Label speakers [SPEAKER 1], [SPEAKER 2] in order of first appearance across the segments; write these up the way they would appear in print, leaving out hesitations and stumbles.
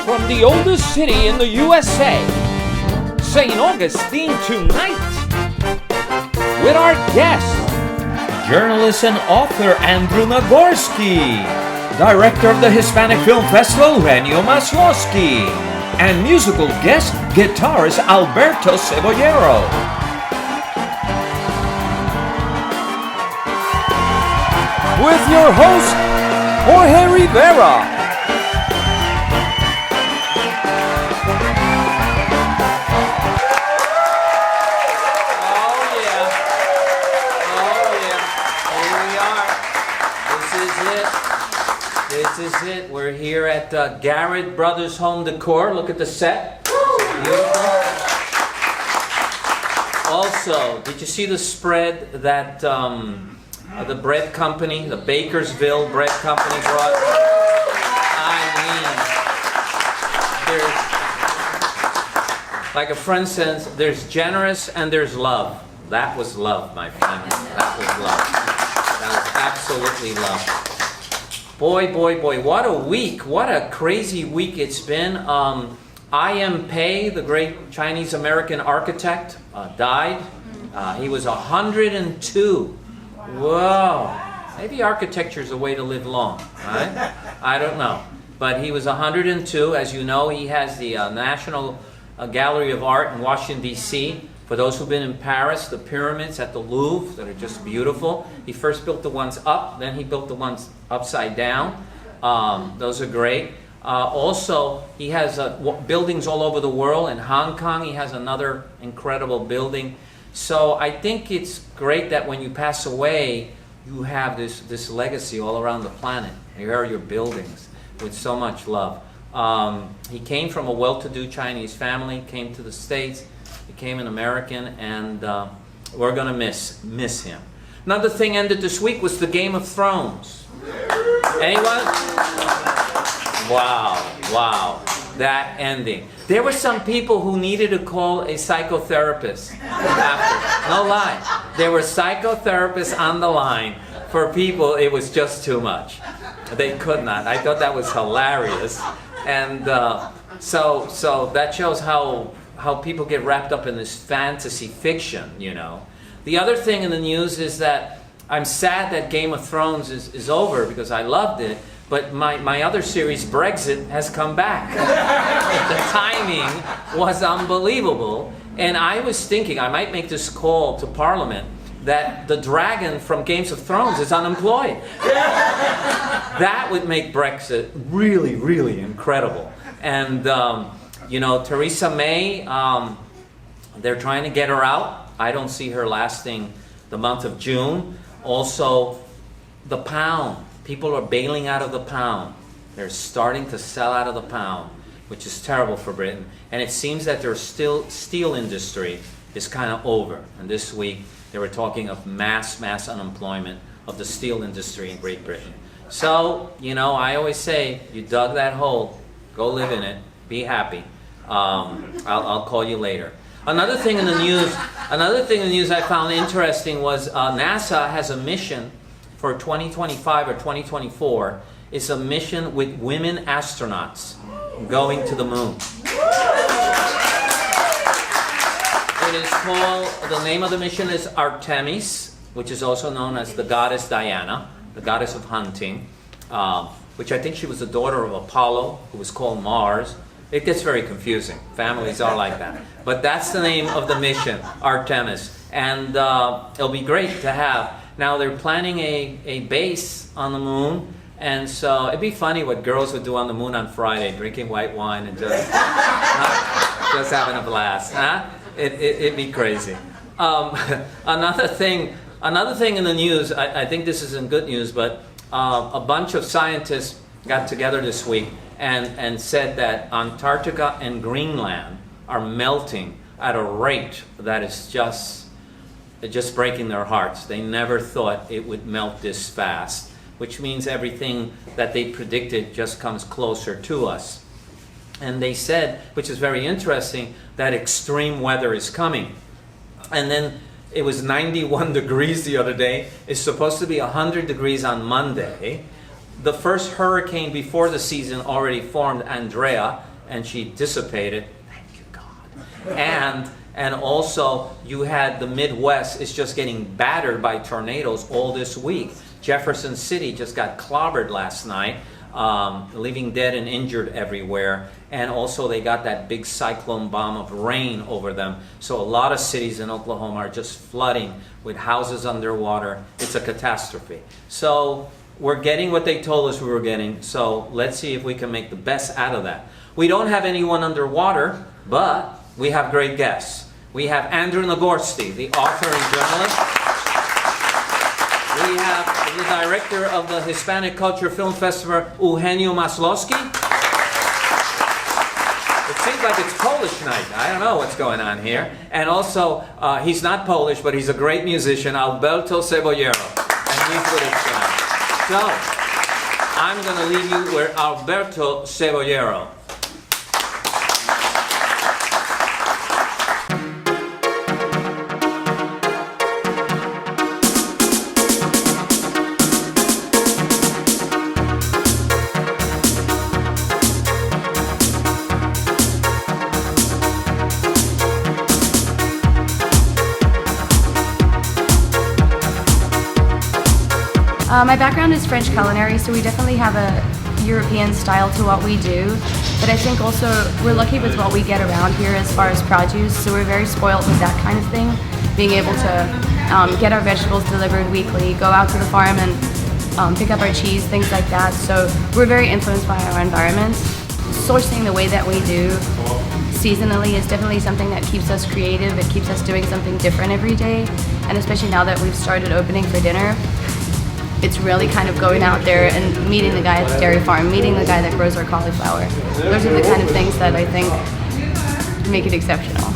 [SPEAKER 1] from the oldest city in the USA, St. Augustine Tonight, with our guest, journalist and author Andrew Nagorski, director of the Hispanic Film Festival Eugenio Maslowski, and musical guest guitarist Alberto Cebollero. With your host, Jorge Rivera. This is it. We're here at Garrett Brothers Home Decor. Look at the set. Beautiful. Also, did you see the spread that the bread company, the Bakersville Bread Company brought? I mean, there's, like a friend says, there's generous and there's love. That was love, my friend. That was love. That was absolutely love. Boy, boy, boy, what a week. What a crazy week it's been. I.M. Pei, the great Chinese-American architect, died. He was 102. Whoa. Maybe architecture is a way to live long, right? I don't know. But he was 102. As you know, he has the National Gallery of Art in Washington, D.C., for those who've been in Paris, the pyramids at the Louvre that are just beautiful. He first built the ones up, then he built the ones upside down. Those are great. Also, he has buildings all over the world. In Hong Kong, he has another incredible building. So I think it's great that when you pass away, you have this legacy all around the planet. Here are your buildings with so much love. He came from a well-to-do Chinese family, came to the States, became an American, and we're going to miss him. Another thing ended this week was the Game of Thrones. Anyone? Wow, that ending. There were some people who needed to call a psychotherapist after. No lie. There were psychotherapists on the line for people. It was just too much. They could not. I thought that was hilarious. And so that shows how people get wrapped up in this fantasy fiction, you know. The other thing in the news is that I'm sad that Game of Thrones is over because I loved it, but my other series, Brexit, has come back. The timing was unbelievable, and I was thinking I might make this call to Parliament that the dragon from Games of Thrones is unemployed. That would make Brexit really, really incredible. And you know, Theresa May, they're trying to get her out. I don't see her lasting the month of June. Also, the pound. People are bailing out of the pound. They're starting to sell out of the pound, which is terrible for Britain. And it seems that their steel industry is kind of over. And this week, they were talking of mass unemployment of the steel industry in Great Britain. So, you know, I always say, you dug that hole, go live in it, be happy. I'll call you later. Another thing in the news I found interesting was NASA has a mission for 2025 or 2024. It's a mission with women astronauts going to the moon. It is called, the name of the mission is Artemis, which is also known as the goddess Diana, the goddess of hunting, which I think she was the daughter of Apollo, who was called Mars. It gets very confusing. Families are like that. But that's the name of the mission, Artemis. And it'll be great to have. Now they're planning a base on the moon. And so it'd be funny what girls would do on the moon on Friday, drinking white wine and just having a blast. Huh? It'd be crazy. Another thing in the news, I think this isn't good news, but a bunch of scientists got together this week and said that Antarctica and Greenland are melting at a rate that is just breaking their hearts. They never thought it would melt this fast, which means everything that they predicted just comes closer to us. And they said, which is very interesting, that extreme weather is coming. And then it was 91 degrees the other day. It's supposed to be 100 degrees on Monday. The first hurricane before the season already formed, Andrea, and she dissipated. Thank you, God. And also, you had the Midwest is just getting battered by tornadoes all this week. Jefferson City just got clobbered last night, leaving dead and injured everywhere. And also, they got that big cyclone bomb of rain over them. So a lot of cities in Oklahoma are just flooding with houses underwater. It's a catastrophe. So we're getting what they told us we were getting. So let's see if we can make the best out of that. We don't have anyone underwater, but we have great guests. We have Andrew Nagorski, the author and journalist. We have the director of the Hispanic Culture Film Festival, Eugenio Maslowski. It seems like it's Polish night. I don't know what's going on here. And also, he's not Polish, but he's a great musician, Alberto Cebollero. And he's with us tonight. So, I'm going to leave you with Alberto Cebollero.
[SPEAKER 2] My background is French culinary, so we definitely have a European style to what we do. But I think also we're lucky with what we get around here as far as produce, so we're very spoiled with that kind of thing. Being able to get our vegetables delivered weekly, go out to the farm and pick up our cheese, things like that. So we're very influenced by our environment. Sourcing the way that we do seasonally is definitely something that keeps us creative. It keeps us doing something different every day. And especially now that we've started opening for dinner, it's really kind of going out there and meeting the guy at the dairy farm, meeting the guy that grows our cauliflower. Those are the kind of things that I think make it exceptional.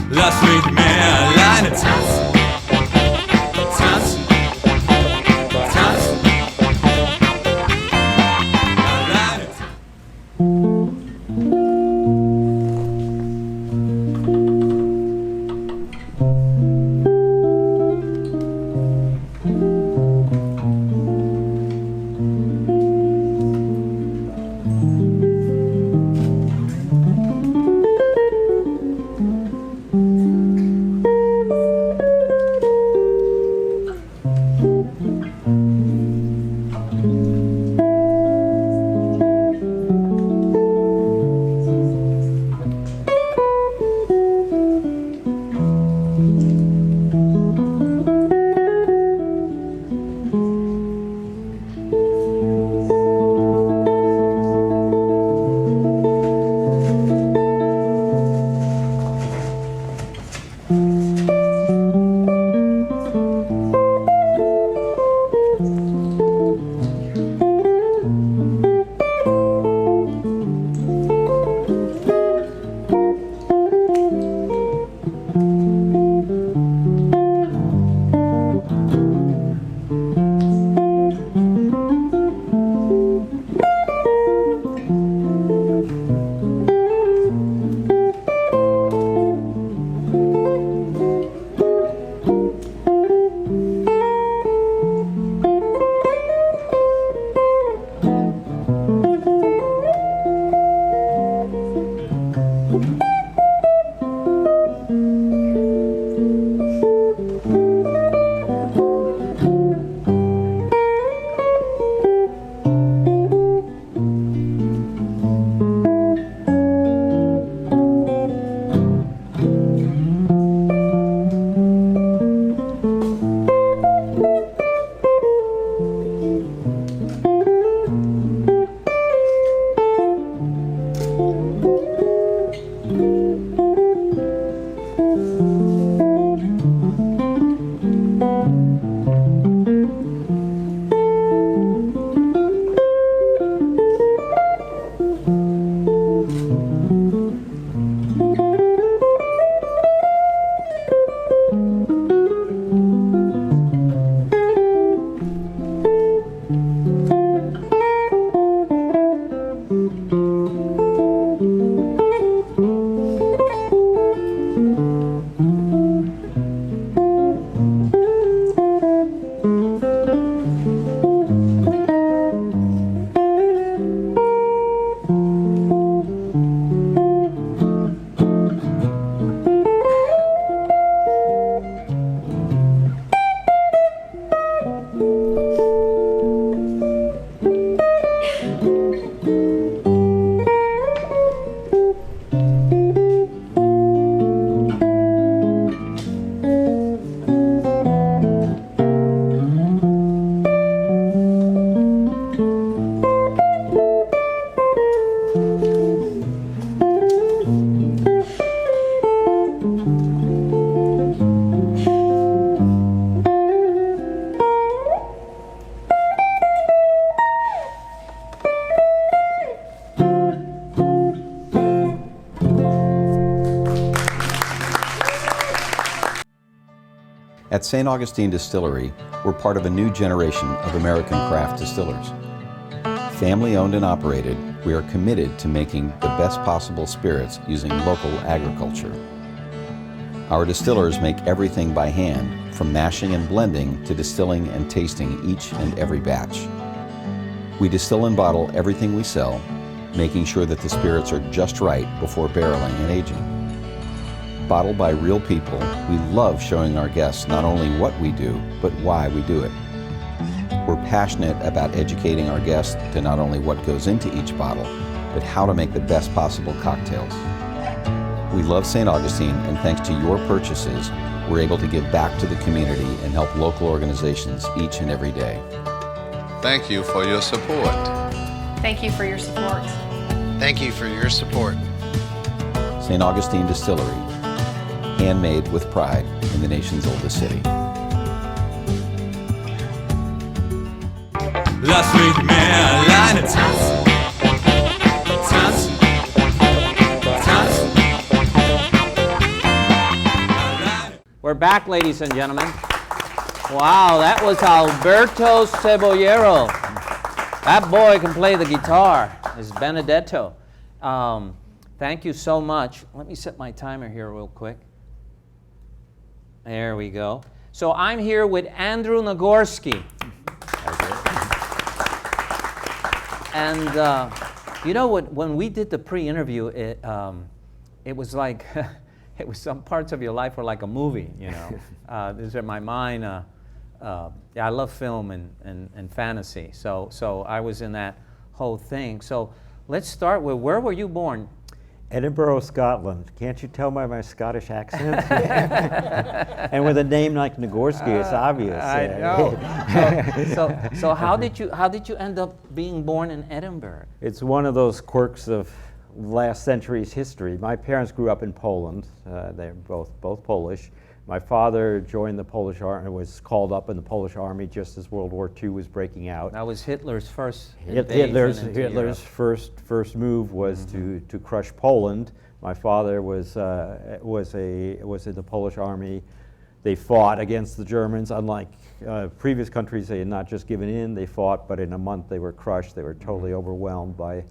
[SPEAKER 3] Lass mich mehr alleine tanzen. Tanzen. Tanzen. Alleine tanzen.
[SPEAKER 4] At St. Augustine Distillery, we're part of a new generation of American craft distillers. Family owned and operated, we are committed to making the best possible spirits using local agriculture. Our distillers make everything by hand, from mashing and blending to distilling and tasting each and every batch. We distill and bottle everything we sell, making sure that the spirits are just right before barreling and aging. Bottled by real people, we love showing our guests not only what we do, but why we do it. We're passionate about educating our guests to not only what goes into each bottle, but how to make the best possible cocktails. We love St. Augustine, and thanks to your purchases, we're able to give back to the community and help local organizations each and every day.
[SPEAKER 5] Thank you for your support.
[SPEAKER 6] Thank you for your support.
[SPEAKER 7] Thank you for your support.
[SPEAKER 4] St. Augustine Distillery, handmade with pride in the nation's oldest city.
[SPEAKER 3] Lass mich mehr alleine tanzen. Tanzen. Tanzen.
[SPEAKER 1] We're back, ladies and gentlemen. Wow, that was Alberto Cebollero. That boy can play the guitar. It's Benedetto. Thank you so much. Let me set my timer here real quick. There we go. So I'm here with Andrew Nagorski. And you know what? When we did the pre-interview, it was like it was some parts of your life were like a movie. You know, these are my mind. Yeah, I love film and fantasy. So I was in that whole thing. So let's start with, where were you born?
[SPEAKER 8] Edinburgh, Scotland. Can't you tell by my Scottish accent? And with a name like Nagurski, it's obvious.
[SPEAKER 1] I know. So how did you end up being born in Edinburgh?
[SPEAKER 8] It's one of those quirks of last century's history. My parents grew up in Poland. They're both Polish. My father joined the Polish army, was called up in the Polish army just as World War II was breaking out.
[SPEAKER 1] That was Hitler's first
[SPEAKER 8] Hitler's first move was to crush Poland. My father was in the Polish army. They fought against the Germans. Unlike previous countries, they had not just given in. They fought, but in a month they were crushed. They were totally overwhelmed by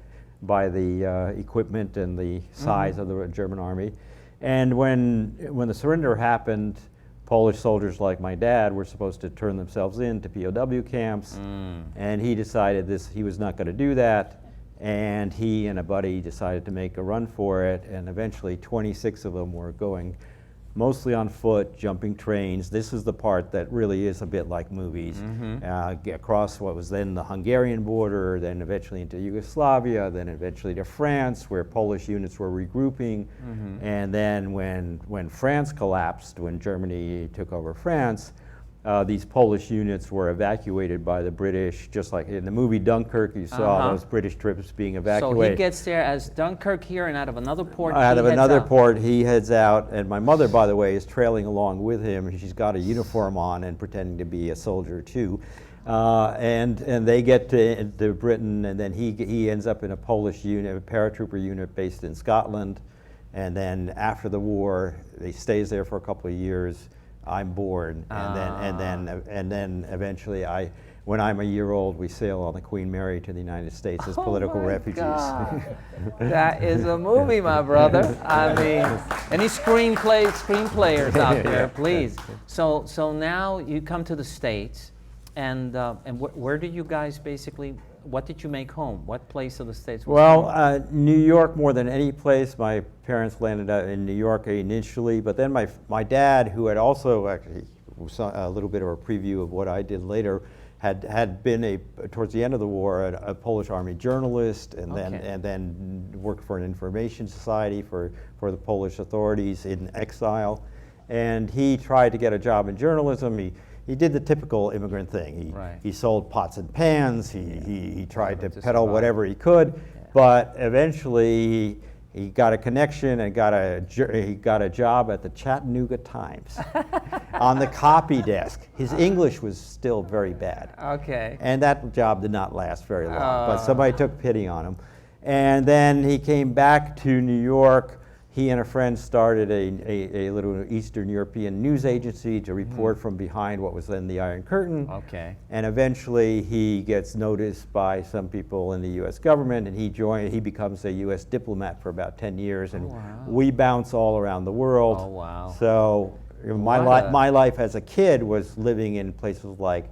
[SPEAKER 8] the equipment and the size of the German army. And when the surrender happened, Polish soldiers like my dad were supposed to turn themselves in to POW camps, and he decided he was not going to do that, and he and a buddy decided to make a run for it, and eventually 26 of them were going mostly on foot, jumping trains. This is the part that really is a bit like movies. Across what was then the Hungarian border, then eventually into Yugoslavia, then eventually to France, where Polish units were regrouping. And then when France collapsed, when Germany took over France, these Polish units were evacuated by the British, just like in the movie Dunkirk, you saw those British troops being evacuated.
[SPEAKER 1] So he gets there as Dunkirk here, and out of another port
[SPEAKER 8] he heads out. And my mother, by the way, is trailing along with him. She's got a uniform on and pretending to be a soldier too. And they get to Britain, and then he ends up in a Polish unit, a paratrooper unit based in Scotland. And then after the war, he stays there for a couple of years. I'm born, and then eventually, when I'm a year old, we sail on the Queen Mary to the United States as political refugees.
[SPEAKER 1] That is a movie, my brother. I mean, any screenplayers out there, please. So now you come to the States, and where did you guys basically? What did you make home? What place of the States?
[SPEAKER 8] Well, New York more than any place. My parents landed in New York initially, but then my dad, who had also actually a little bit of a preview of what I did later, had been towards the end of the war a Polish army journalist, and then worked for an information society for the Polish authorities in exile, and he tried to get a job in journalism. He did the typical immigrant thing. He sold pots and pans. He tried to peddle whatever he could, but eventually he got a connection and he got a job at the Chattanooga Times on the copy desk. His English was still very bad. And that job did not last very long, but somebody took pity on him. And then he came back to New York. he and a friend started a little Eastern European news agency to report from behind what was then the Iron Curtain.
[SPEAKER 1] Okay.
[SPEAKER 8] And eventually he gets noticed by some people in the U.S. government, and he becomes a U.S. diplomat for about 10 years, and we bounce all around the world.
[SPEAKER 1] Oh, wow.
[SPEAKER 8] So my life as a kid was living in places like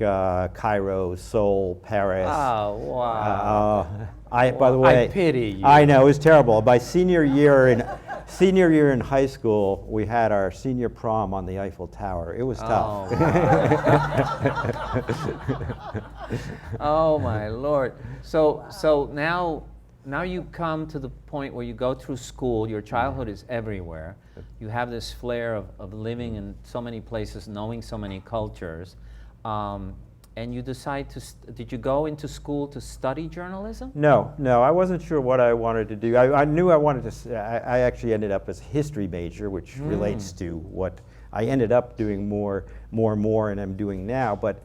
[SPEAKER 8] Cairo, Seoul, Paris.
[SPEAKER 1] Oh, wow.
[SPEAKER 8] By the way,
[SPEAKER 1] I pity you.
[SPEAKER 8] I know, it was terrible. By senior year in high school, we had our senior prom on the Eiffel Tower. It was tough.
[SPEAKER 1] Oh my Lord. So now you come to the point where you go through school, your childhood is everywhere. You have this flair of living in so many places, knowing so many cultures. And you decide did you go into school to study journalism?
[SPEAKER 8] No, I wasn't sure what I wanted to do. I knew I wanted to, I actually ended up as a history major, which relates to what I ended up doing more and I'm doing now. But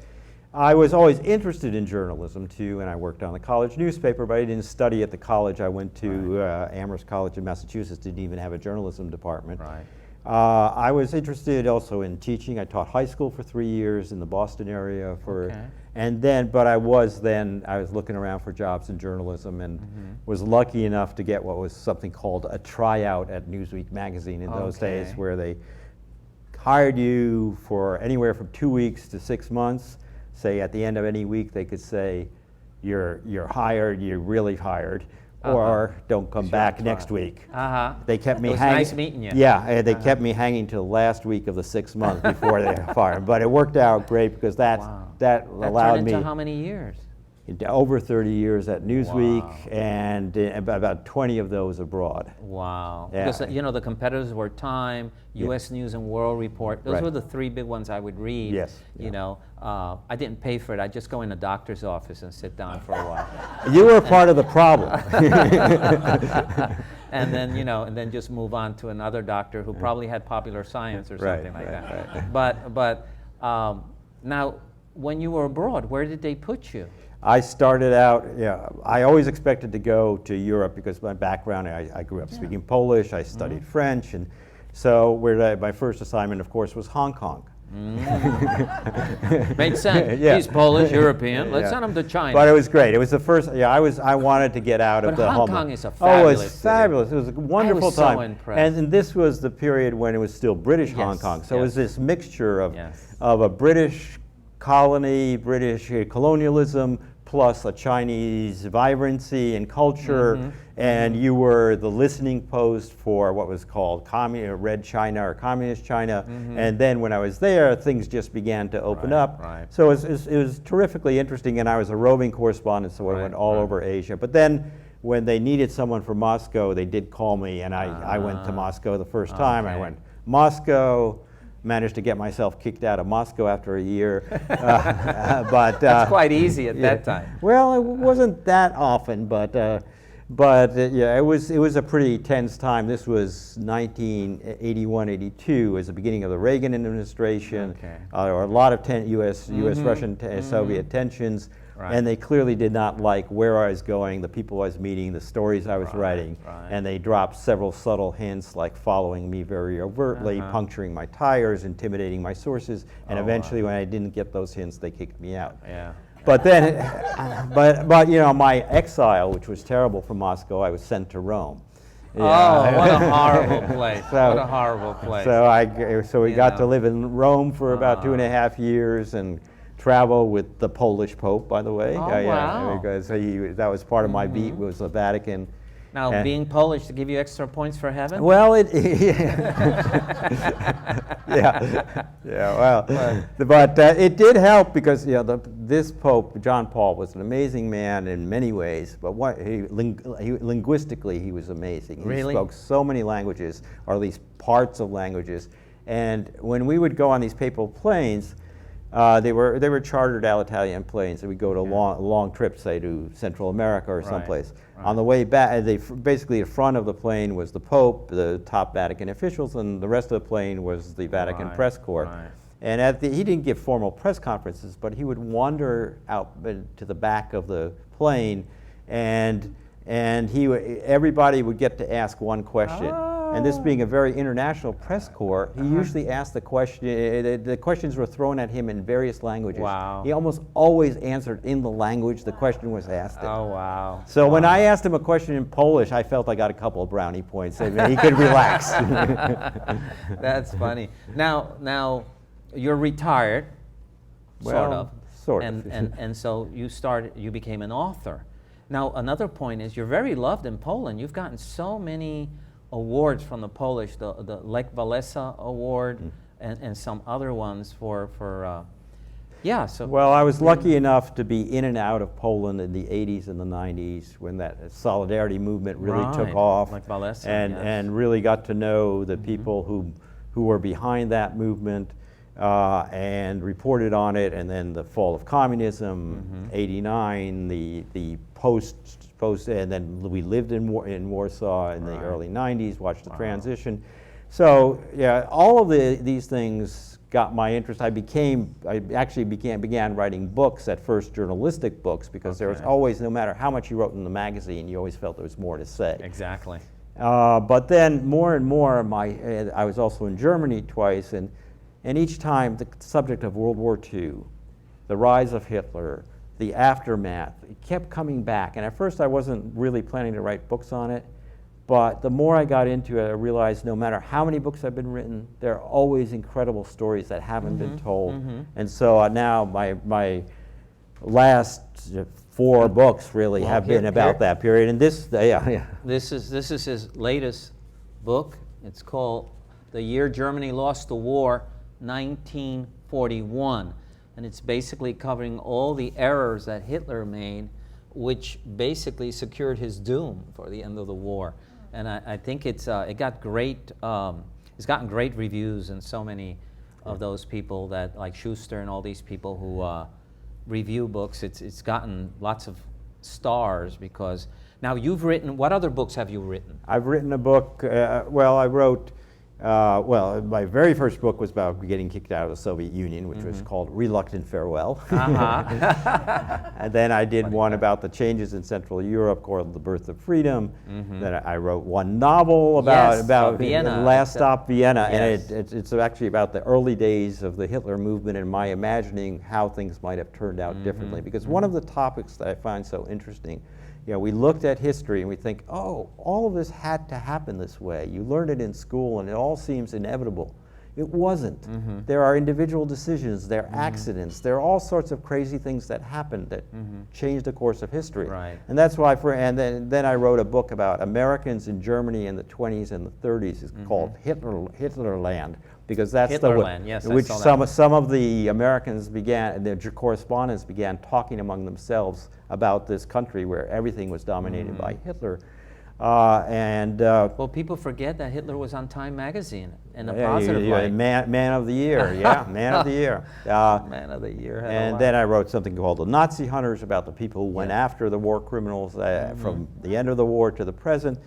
[SPEAKER 8] I was always interested in journalism too, and I worked on the college newspaper, but I didn't study at the college. I went to Amherst College in Massachusetts, didn't even have a journalism department.
[SPEAKER 1] Right.
[SPEAKER 8] I was interested also in teaching. I taught high school for 3 years in the Boston area but I was looking around for jobs in journalism and was lucky enough to get what was something called a tryout at Newsweek magazine in those days, where they hired you for anywhere from 2 weeks to 6 months. Say at the end of any week they could say, you're hired, you're really hired. Or don't come back next week. They kept me hanging.
[SPEAKER 1] Nice meeting you.
[SPEAKER 8] Yeah, they kept me hanging till the last week of the 6 months before they fired. But it worked out great because that allowed
[SPEAKER 1] turned
[SPEAKER 8] me
[SPEAKER 1] into how many years?
[SPEAKER 8] over 30 years at Newsweek, and about 20 of those abroad.
[SPEAKER 1] Wow.
[SPEAKER 8] Yeah.
[SPEAKER 1] Because the competitors were Time, U.S. News and World Report. Those were the three big ones I would read.
[SPEAKER 8] Yes.
[SPEAKER 1] You know, I didn't pay for it. I'd just go in a doctor's office and sit down for a while.
[SPEAKER 8] You were part of the problem.
[SPEAKER 1] And then just move on to another doctor who probably had popular science or something like that.
[SPEAKER 8] Right.
[SPEAKER 1] But now, when you were abroad, where did they put you?
[SPEAKER 8] I started out, I always expected to go to Europe because my background, I grew up speaking Polish, I studied French, and so my first assignment, of course, was Hong Kong.
[SPEAKER 1] Makes sense. He's Polish, European. Let's send him to China.
[SPEAKER 8] But it was great. It was the first. I wanted to get out of the
[SPEAKER 1] Hong
[SPEAKER 8] home.
[SPEAKER 1] Kong is a
[SPEAKER 8] it
[SPEAKER 1] fabulous
[SPEAKER 8] was fabulous. It was a wonderful
[SPEAKER 1] I was
[SPEAKER 8] time.
[SPEAKER 1] so impressed.
[SPEAKER 8] And this was the period when it was still British Hong Kong. So it was this mixture of a British colony, British colonialism, plus a Chinese vibrancy and culture, and you were the listening post for what was called Red China or Communist China, and then when I was there, things just began to open up. So it was terrifically interesting, and I was a roving correspondent, so I went all over Asia. But then when they needed someone for Moscow, they did call me, and I went to Moscow the first time. I went Moscow, managed to get myself kicked out of Moscow after a year. But
[SPEAKER 1] that's quite easy at that time.
[SPEAKER 8] Well, it wasn't that often, but it was a pretty tense time. This was 1981, 82, was the beginning of the Reagan administration. Or a lot of U.S. Russian, Soviet tensions. And they clearly did not like where I was going, the people I was meeting, the stories I was writing, and they dropped several subtle hints like following me very overtly, puncturing my tires, intimidating my sources, and eventually when I didn't get those hints, they kicked me out. But then, but my exile, which was terrible from Moscow, I was sent to Rome.
[SPEAKER 1] Oh, what a horrible place! What a horrible place.
[SPEAKER 8] So we got to live in Rome for about 2.5 years and travel with the Polish Pope, by the way.
[SPEAKER 1] Wow.
[SPEAKER 8] Because that was part of my beat, was the Vatican.
[SPEAKER 1] Now, being Polish to give you extra points for heaven?
[SPEAKER 8] Well, but it did help because this Pope, John Paul, was an amazing man in many ways, but linguistically he was amazing.
[SPEAKER 1] Really?
[SPEAKER 8] He spoke so many languages, or at least parts of languages, and when we would go on these papal planes, they were chartered Alitalia planes, and we go to long trips, say to Central America or someplace. On the way back, basically the front of the plane was the Pope, the top Vatican officials, and the rest of the plane was the Vatican press corps. And he didn't give formal press conferences, but he would wander out to the back of the plane and and everybody would get to ask one question. And this being a very international press corps, he usually asked the question, the questions were thrown at him in various languages.
[SPEAKER 1] Wow.
[SPEAKER 8] He almost always answered in the language the question was asked in.
[SPEAKER 1] Oh, wow.
[SPEAKER 8] So when I asked him a question in Polish, I felt I got a couple of brownie points, and he could relax.
[SPEAKER 1] That's funny. Now you're retired, sort of.
[SPEAKER 8] Sort of.
[SPEAKER 1] And so you became an author. Now, another point is you're very loved in Poland. You've gotten so many awards from the Polish, the Lech Walesa Award, and some other ones for so.
[SPEAKER 8] Well, I was lucky enough to be in and out of Poland in the 80s and the 90s when that solidarity movement really took off,
[SPEAKER 1] Lech Walesa,
[SPEAKER 8] and really got to know the people who were behind that movement, and reported on it. And then the fall of communism, '89, the post, and then we lived in Warsaw in the early '90s, watched the transition. So yeah, all of these things got my interest. I actually began writing books, at first journalistic books, because there was always, no matter how much you wrote in the magazine, you always felt there was more to say.
[SPEAKER 1] Exactly.
[SPEAKER 8] But then more and more, I was also in Germany twice, and each time the subject of World War II, the rise of Hitler, the aftermath, it kept coming back. And at first I wasn't really planning to write books on it, but the more I got into it, I realized no matter how many books have been written, there are always incredible stories that haven't been told. And so now my last 4 books really have been about that period. And this
[SPEAKER 1] is his latest book. It's called The Year Germany Lost the War, 1941. And it's basically covering all the errors that Hitler made, which basically secured his doom for the end of the war. And I think it got great. It's gotten great reviews, and so many of those people that, like Schuster and all these people who review books, it's gotten lots of stars because. Now you've written. What other books have you written?
[SPEAKER 8] I've written a book. I wrote. My very first book was about getting kicked out of the Soviet Union, which was called Reluctant Farewell. And then I did one about the changes in Central Europe called The Birth of Freedom. Then I wrote one novel about
[SPEAKER 1] Vienna.
[SPEAKER 8] Last Stop Vienna,
[SPEAKER 1] Yes.
[SPEAKER 8] and it's actually about the early days of the Hitler movement and my imagining how things might have turned out differently. Because one of the topics that I find so interesting, we looked at history and we think, oh, all of this had to happen this way. You learned it in school and it all seems inevitable. It wasn't. There are individual decisions, there are accidents, there are all sorts of crazy things that happened that changed the course of history.
[SPEAKER 1] Right.
[SPEAKER 8] And that's why, then I wrote a book about Americans in Germany in the 20s and the 30s. It's called Hitlerland. Because that's
[SPEAKER 1] Hitlerland, yes, I
[SPEAKER 8] which
[SPEAKER 1] saw that.
[SPEAKER 8] some of the Americans their correspondents began talking among themselves about this country where everything was dominated by Hitler.
[SPEAKER 1] Well, people forget that Hitler was on Time magazine in a positive light.
[SPEAKER 8] Man of the Year, Man of the Year.
[SPEAKER 1] Man of the Year.
[SPEAKER 8] And then I wrote something called The Nazi Hunters, about the people who went after the war criminals from the end of the war to the present.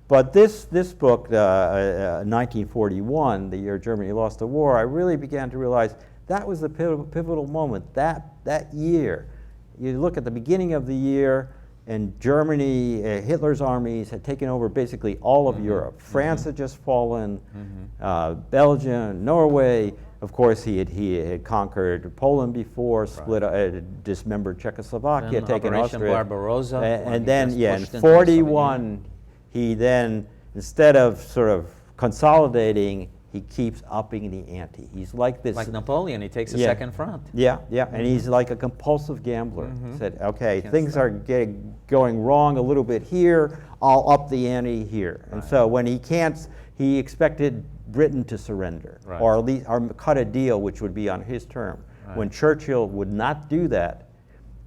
[SPEAKER 8] But this book, 1941, the year Germany lost the war, I really began to realize that was the pivotal moment. That year, you look at the beginning of the year, and Germany, Hitler's armies had taken over basically all of Europe. France had just fallen, Belgium, Norway. Of course, he had conquered Poland before, dismembered Czechoslovakia, taken Austria.
[SPEAKER 1] Barbarossa.
[SPEAKER 8] And then, in 41, he then, instead of sort of consolidating, he keeps upping the ante. He's like this.
[SPEAKER 1] Like Napoleon, he takes a second front.
[SPEAKER 8] And he's like a compulsive gambler. He said, okay, things are going wrong a little bit here, I'll up the ante here. And so when he expected Britain to surrender, or at least cut a deal which would be on his term. When Churchill would not do that,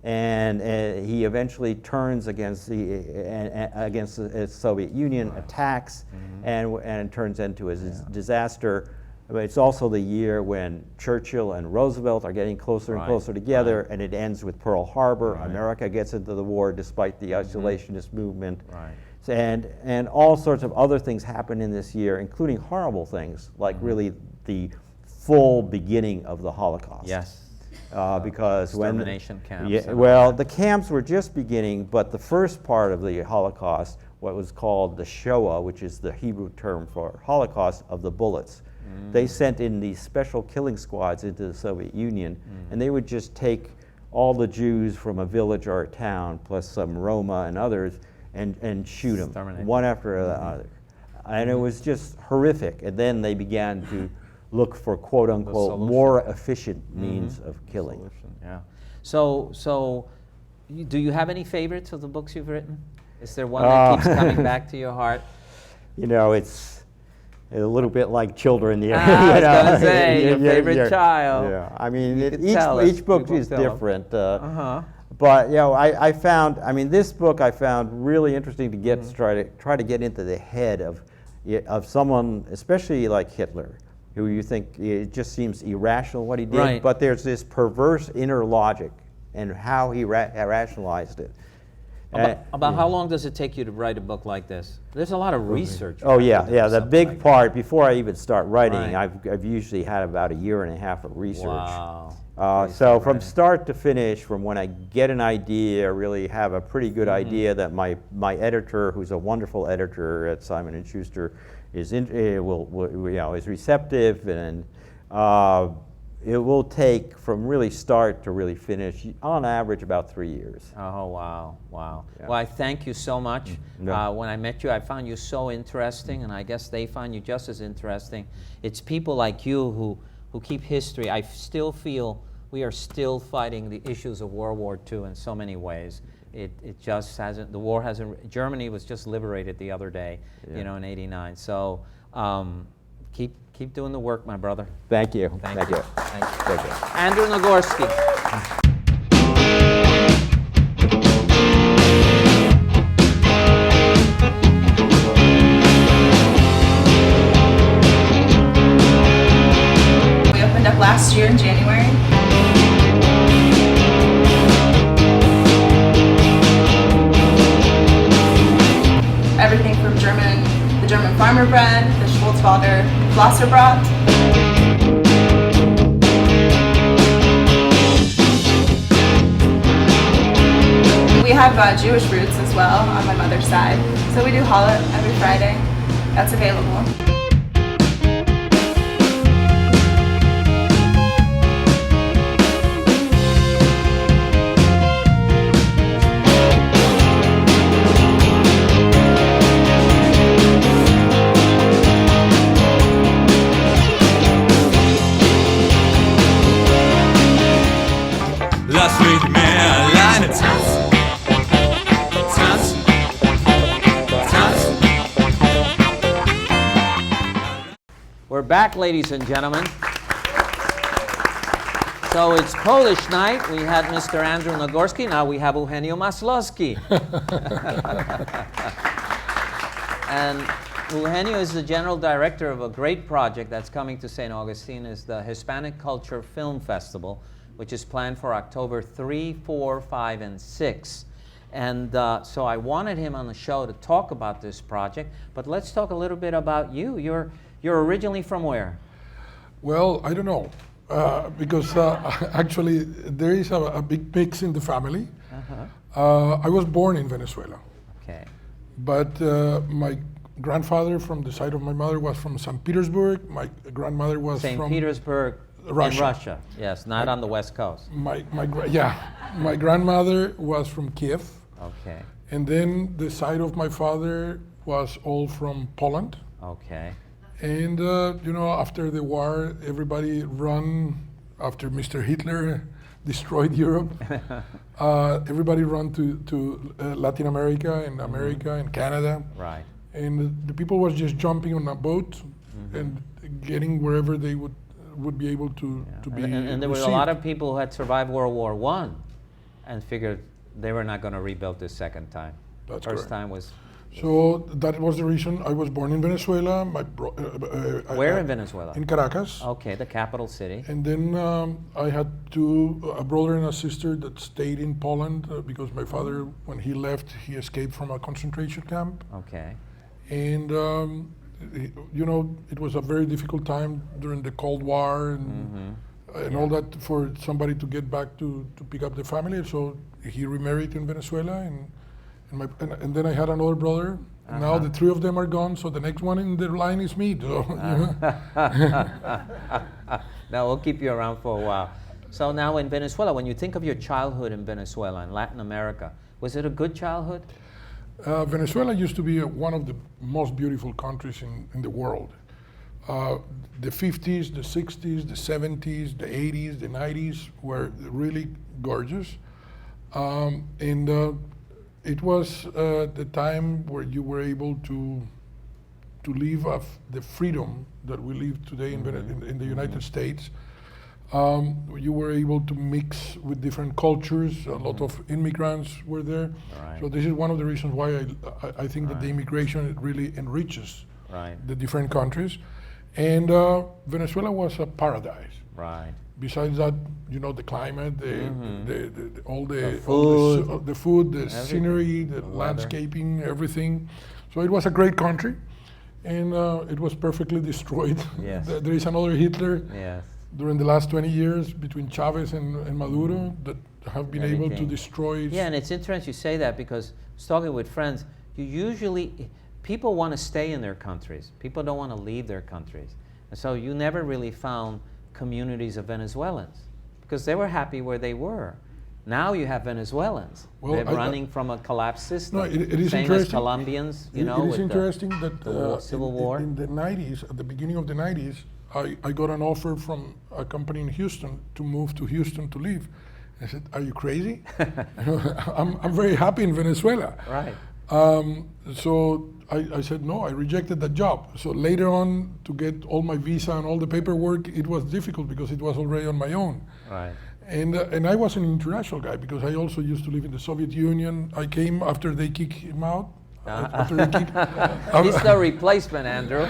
[SPEAKER 8] and he eventually turns against the Soviet Union, attacks, and it turns into a disaster. But it's also the year when Churchill and Roosevelt are getting closer and closer together, and it ends with Pearl Harbor. America gets into the war despite the isolationist movement. And all sorts of other things happen in this year, including horrible things, like really the full beginning of the Holocaust.
[SPEAKER 1] Yes.
[SPEAKER 8] because
[SPEAKER 1] extermination camps
[SPEAKER 8] Yeah,
[SPEAKER 1] and all
[SPEAKER 8] well,
[SPEAKER 1] that.
[SPEAKER 8] the camps were just beginning, but the first part of the Holocaust, what was called the Shoah, which is the Hebrew term for Holocaust of the bullets. They sent in these special killing squads into the Soviet Union, and they would just take all the Jews from a village or a town, plus some Roma and others, and shoot them
[SPEAKER 1] Exterminate
[SPEAKER 8] one after the other. And it was just horrific. And then they began to look for quote unquote
[SPEAKER 1] solution.
[SPEAKER 8] more efficient means of killing.
[SPEAKER 1] Yeah. So, do you have any favorites of the books you've written? Is there one that keeps coming back to your heart?
[SPEAKER 8] You know, it's a little bit like children. You
[SPEAKER 1] I was
[SPEAKER 8] know.
[SPEAKER 1] gonna say, your favorite child.
[SPEAKER 8] Yeah, I mean,
[SPEAKER 1] You could tell us.
[SPEAKER 8] each book
[SPEAKER 1] You
[SPEAKER 8] is
[SPEAKER 1] tell 'em.
[SPEAKER 8] different.
[SPEAKER 1] Uh-huh.
[SPEAKER 8] But you know, I found, I mean, this book I found really interesting to get try to get into the head of someone, especially like Hitler, who you think it just seems irrational what he did,
[SPEAKER 1] Right.
[SPEAKER 8] but there's this perverse inner logic and how he rationalized it.
[SPEAKER 1] About how long does it take you to write a book like this? There's a lot of research.
[SPEAKER 8] Oh
[SPEAKER 1] you
[SPEAKER 8] yeah,
[SPEAKER 1] have to do
[SPEAKER 8] yeah.
[SPEAKER 1] for
[SPEAKER 8] The
[SPEAKER 1] something
[SPEAKER 8] big
[SPEAKER 1] like
[SPEAKER 8] part before I even start writing,
[SPEAKER 1] Right.
[SPEAKER 8] I've usually had about 1.5 years of research.
[SPEAKER 1] Wow.
[SPEAKER 8] So from start to finish, from when I get an idea, really have a pretty good idea that my editor, who's a wonderful editor at Simon & Schuster, is is receptive, and it will take from really start to really finish on average about 3 years.
[SPEAKER 1] Oh, wow, wow.
[SPEAKER 8] Yeah.
[SPEAKER 1] Well, I thank you so much.
[SPEAKER 8] Yeah.
[SPEAKER 1] When I met you, I found you so interesting, and I guess they find you just as interesting. It's people like you who keep history. I still feel we are still fighting the issues of World War II in so many ways. It just hasn't, the war hasn't, Germany was just liberated the other day, you know, in '89. So keep doing the work, my brother.
[SPEAKER 8] Thank you.
[SPEAKER 1] Thank you. Thank you.
[SPEAKER 8] Thank you.
[SPEAKER 1] Andrew Nagorski.
[SPEAKER 6] We opened up last year in January. Everything from the German farmer bread, the Schwarzwälder Flosserbrot. We have Jewish roots as well on my mother's side. So we do challah every Friday. That's available.
[SPEAKER 3] Lass mich mehr alleine tanzen. Tanzen. Tanzen.
[SPEAKER 1] We're back, ladies and gentlemen. So it's Polish night. We had Mr. Andrew Nagorski. Now we have Eugenio Maslowski. And Eugenio is the general director of a great project that's coming to St. Augustine. Is the Hispanic Culture Film Festival, which is planned for October 3, 4, 5, and 6. And so I wanted him on the show to talk about this project, but let's talk a little bit about you. You're originally from where?
[SPEAKER 9] Well, I don't know, because actually there is a big mix in the family. I was born in Venezuela,
[SPEAKER 1] Okay.
[SPEAKER 9] but my grandfather from the side of my mother was from St. Petersburg. My grandmother was
[SPEAKER 1] St.
[SPEAKER 9] from
[SPEAKER 1] Petersburg,
[SPEAKER 9] Russia.
[SPEAKER 1] in Russia. Yes, not on the West Coast.
[SPEAKER 9] my grandmother was from Kiev,
[SPEAKER 1] Okay.
[SPEAKER 9] and then the side of my father was all from Poland.
[SPEAKER 1] Okay.
[SPEAKER 9] And after the war, everybody run after Mr. Hitler destroyed Europe. Everybody run to Latin America and America and Canada.
[SPEAKER 1] Right.
[SPEAKER 9] And the people was just jumping on a boat and getting wherever they would be able to be.
[SPEAKER 1] And there were a
[SPEAKER 9] received.
[SPEAKER 1] lot of people who had survived World War I and figured they were not going to rebuild this second time.
[SPEAKER 9] That's
[SPEAKER 1] First
[SPEAKER 9] correct.
[SPEAKER 1] time was.
[SPEAKER 9] So that was the reason I was born in Venezuela.
[SPEAKER 1] Where in Venezuela?
[SPEAKER 9] In Caracas.
[SPEAKER 1] Okay, the capital city.
[SPEAKER 9] And then I had a brother and a sister that stayed in Poland because my father, when he left, he escaped from a concentration camp.
[SPEAKER 1] Okay.
[SPEAKER 9] And it was a very difficult time during the Cold War, and and all that for somebody to get back to pick up the family. So he remarried in Venezuela, and then I had another brother. And now the three of them are gone, so the next one in the line is me. So,
[SPEAKER 1] Now we'll keep you around for a while. So now in Venezuela, when you think of your childhood in Venezuela and Latin America, was it a good childhood?
[SPEAKER 9] Venezuela used to be one of the most beautiful countries in the world. The 50s, the 60s, the 70s, the 80s, the 90s were really gorgeous. It was the time where you were able to live off the freedom that we live today in the United States. You were able to mix with different cultures. A lot of immigrants were there.
[SPEAKER 1] Right.
[SPEAKER 9] So this is one of the reasons why I think that the immigration really enriches the different countries. And Venezuela was a paradise.
[SPEAKER 1] Right.
[SPEAKER 9] Besides that, you know, the climate, all the food, the scenery, the landscaping, everything. So it was a great country, and it was perfectly destroyed.
[SPEAKER 1] Yes.
[SPEAKER 9] There is another Hitler
[SPEAKER 1] Yes.
[SPEAKER 9] during the last 20 years between Chavez and Maduro that have been able to destroy.
[SPEAKER 1] Yeah, and it's interesting you say that because I was talking with friends, people want to stay in their countries. People don't want to leave their countries. And so you never really found communities of Venezuelans because they were happy where they were. Now you have Venezuelans. They're running from a collapsed system.
[SPEAKER 9] No, it is
[SPEAKER 1] Same as Colombians, you know.
[SPEAKER 9] It is interesting that
[SPEAKER 1] Civil War.
[SPEAKER 9] In the 90s, at the beginning of the 90s, I got an offer from a company in Houston to move to Houston to live. I said, "Are you crazy? I'm very happy in Venezuela."
[SPEAKER 1] Right.
[SPEAKER 9] So I said no, I rejected that job. So later on, to get all my visa and all the paperwork, it was difficult because it was already on my own.
[SPEAKER 1] Right.
[SPEAKER 9] And I was an international guy because I also used to live in the Soviet Union. I came after they kicked him out.
[SPEAKER 1] He's the replacement, Andrew.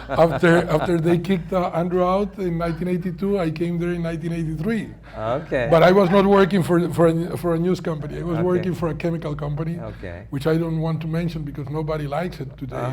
[SPEAKER 9] after they kicked Andrew out in 1982, I came there in 1983.
[SPEAKER 1] Okay.
[SPEAKER 9] But I was not working for a news company. I was working for a chemical company, which I don't want to mention because nobody likes it today.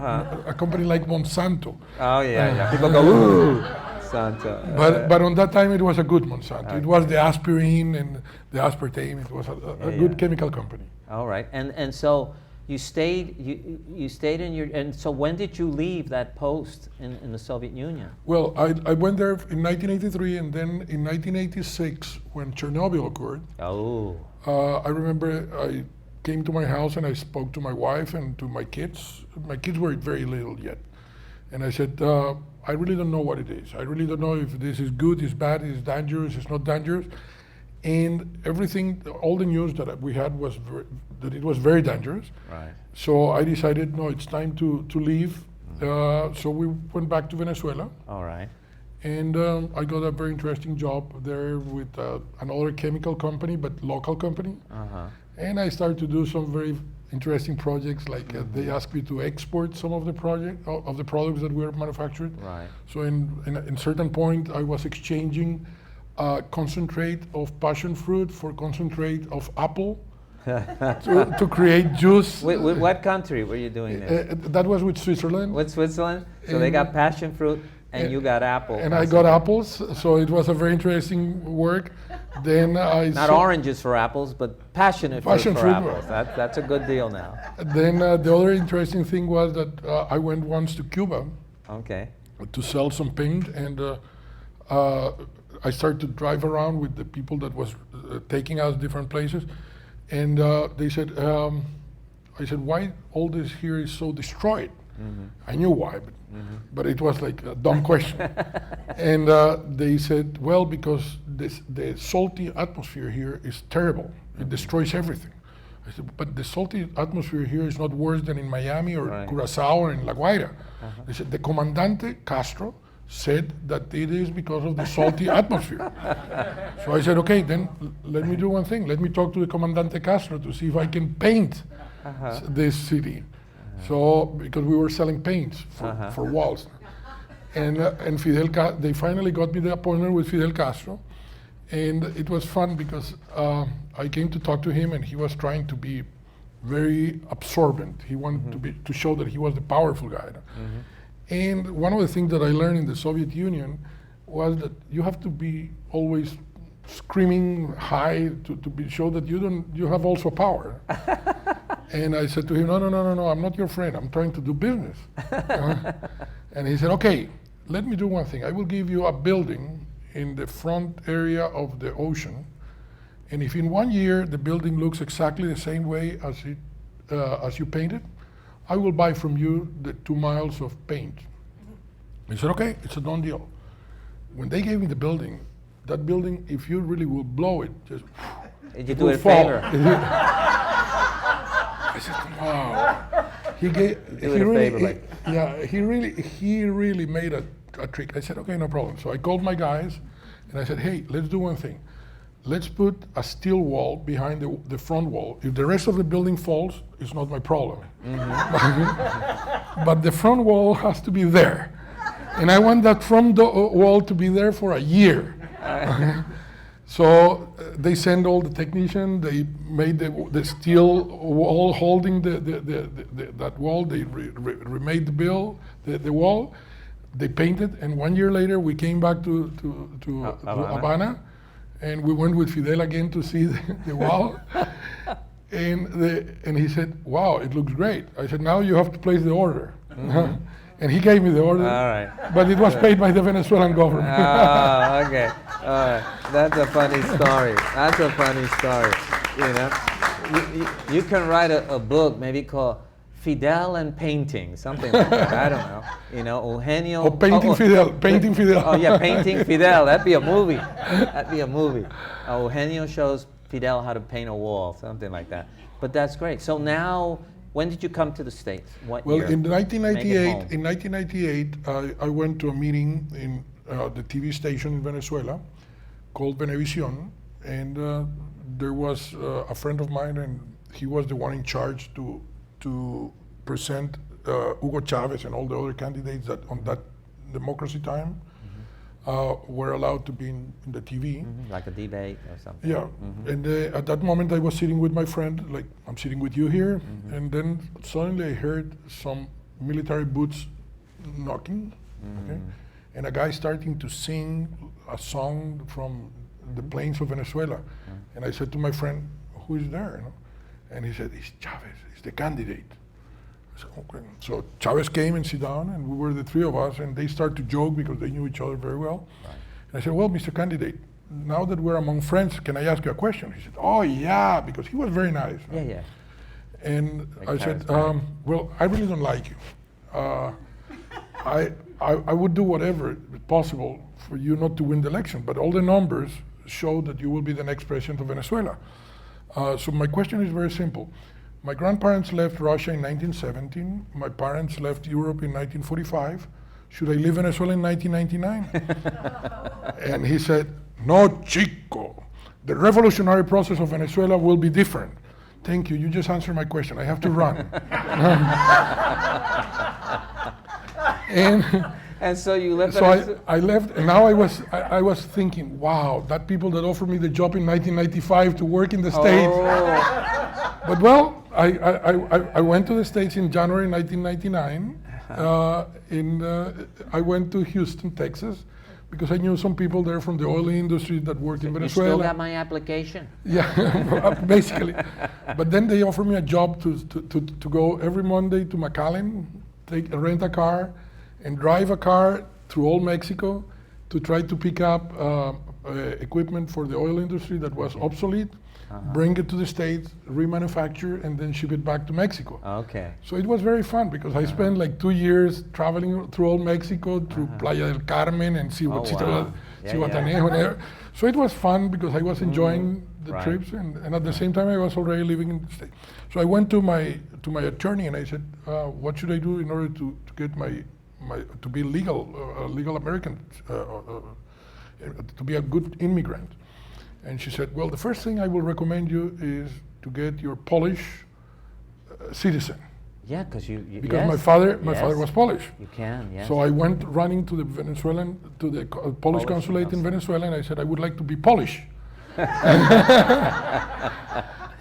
[SPEAKER 9] A company like Monsanto.
[SPEAKER 1] Oh yeah. People go, ooh, Monsanto.
[SPEAKER 9] But on that time, it was a good Monsanto. It was the aspirin and the aspartame. It was a good chemical company.
[SPEAKER 1] All right, and so. You stayed in your, and so when did you leave that post in the Soviet Union?
[SPEAKER 9] Well, I went there in 1983, and then in 1986, when Chernobyl occurred, I remember I came to my house and I spoke to my wife and to my kids. My kids were very little yet. And I said, I really don't know what it is. I really don't know if this is good, is bad, is dangerous, it's not dangerous. And everything, all the news that we had was that it was very dangerous.
[SPEAKER 1] Right.
[SPEAKER 9] So I decided, no, it's time to leave. So we went back to Venezuela.
[SPEAKER 1] All right.
[SPEAKER 9] And I got a very interesting job there with another chemical company, but local company. And I started to do some very interesting projects, like they asked me to export some of the products that were manufactured.
[SPEAKER 1] Right.
[SPEAKER 9] So in certain point, I was exchanging concentrate of passion fruit for concentrate of apple to create juice.
[SPEAKER 1] With what country were you doing this?
[SPEAKER 9] That was with Switzerland.
[SPEAKER 1] With Switzerland? So they got passion fruit and you got apple.
[SPEAKER 9] And I got apples, so it was a very interesting work. Then
[SPEAKER 1] Not oranges for apples, but passion fruit for apples. That's a good deal now.
[SPEAKER 9] Then the other interesting thing was that I went once to Cuba to sell some paint, and I started to drive around with the people that was taking us different places, and they said, I said, why all this here is so destroyed? I knew why, but it was like a dumb question. And they said, well, because the salty atmosphere here is terrible. It destroys everything. I said, but the salty atmosphere here is not worse than in Miami or Curacao or in La Guaira. They said, the Comandante Castro said that it is because of the salty atmosphere. So I said, okay, then let me do one thing. Let me talk to the Comandante Castro to see if I can paint this city. So, because we were selling paints for walls. And they finally got me the appointment with Fidel Castro. And it was fun because I came to talk to him, and he was trying to be very absorbent. He wanted to show that he was the powerful guy. And one of the things that I learned in the Soviet Union was that you have to be always screaming high to be show that you have also power. And I said to him, no, I'm not your friend. I'm trying to do business. And he said, okay, let me do one thing. I will give you a building in the front area of the ocean. And if in 1 year the building looks exactly the same way as you painted, I will buy from you the 2 miles of paint. He said, okay, it's a done deal. When they gave me the building, that building, if you really will blow it, just
[SPEAKER 1] Did you do it a
[SPEAKER 9] fall.
[SPEAKER 1] favor?
[SPEAKER 9] I said, wow. He really made a trick. I said, okay, no problem. So I called my guys and I said, hey, let's do one thing. Let's put a steel wall behind the front wall. If the rest of the building falls, it's not my problem. But the front wall has to be there. And I want that front wall to be there for a year. So they sent all the technicians, they made the steel wall holding that wall, they remade the wall, they painted, and 1 year later we came back to Havana, and we went with Fidel again to see the wall. And he said, wow, it looks great. I said, now you have to place the order. And he gave me the order,
[SPEAKER 1] All right.
[SPEAKER 9] but it was paid by the Venezuelan government.
[SPEAKER 1] Oh, okay. All right. That's a funny story. That's a funny story. You know, you can write a book maybe called Fidel and Painting, something like that. I don't know. You know, Eugenio.
[SPEAKER 9] Painting Fidel. Painting Fidel.
[SPEAKER 1] Oh yeah, Painting Fidel. That'd be a movie. That'd be a movie. Eugenio shows Fidel how to paint a wall, something like that. But that's great. So now, when did you come to the States? What
[SPEAKER 9] Well,
[SPEAKER 1] year?
[SPEAKER 9] in
[SPEAKER 1] Make it
[SPEAKER 9] 1998, I went to a meeting in the TV station in Venezuela called Venevisión, and there was a friend of mine, and he was the one in charge to present Hugo Chavez and all the other candidates that on that democracy time were allowed to be in the TV.
[SPEAKER 1] Like a debate or something.
[SPEAKER 9] Yeah, and at that moment I was sitting with my friend, like I'm sitting with you here, and then suddenly I heard some military boots knocking, okay? And a guy starting to sing a song from the plains of Venezuela. And I said to my friend, who is there? You know? And he said, it's Chavez, he's the candidate. I said, okay. So Chavez came and sit down, and we were the three of us, and they started to joke because they knew each other very well. Right. And I said, well, Mr. Candidate, now that we're among friends, can I ask you a question? He said, oh yeah, because he was very nice.
[SPEAKER 1] Yeah, yeah.
[SPEAKER 9] And I said, well, I really don't like you. I would do whatever possible for you not to win the election, but all the numbers show that you will be the next president of Venezuela. So my question is very simple. My grandparents left Russia in 1917. My parents left Europe in 1945. Should I leave Venezuela in 1999? And he said, no, chico. The revolutionary process of Venezuela will be different. Thank you, you just answered my question. I have to run.
[SPEAKER 1] And so you left.
[SPEAKER 9] So I left, and now I was thinking, wow, that people that offered me the job in 1995 to work in the States. But well, I went to the States in January 1999. I went to Houston, Texas, because I knew some people there from the oil industry that worked in Venezuela.
[SPEAKER 1] You still got my application?
[SPEAKER 9] Yeah, basically. But then they offered me a job to go every Monday to McAllen, rent a car, and drive a car through all Mexico to try to pick up equipment for the oil industry that was obsolete, bring it to the States, remanufacture, and then ship it back to Mexico.
[SPEAKER 1] Okay.
[SPEAKER 9] So it was very fun because I spent like 2 years traveling through all Mexico, through Playa del Carmen and Cihuatanejo. So it was fun because I was enjoying the trips, and at the same time I was already living in the States. So I went to my attorney and I said, what should I do in order to get to be legal American, to be a good immigrant? And she said, well, the first thing I will recommend you is to get your Polish citizen.
[SPEAKER 1] Yeah, because
[SPEAKER 9] because my father was Polish.
[SPEAKER 1] You can, yes.
[SPEAKER 9] So I went running to the Polish consulate in Venezuela, and I said I would like to be Polish.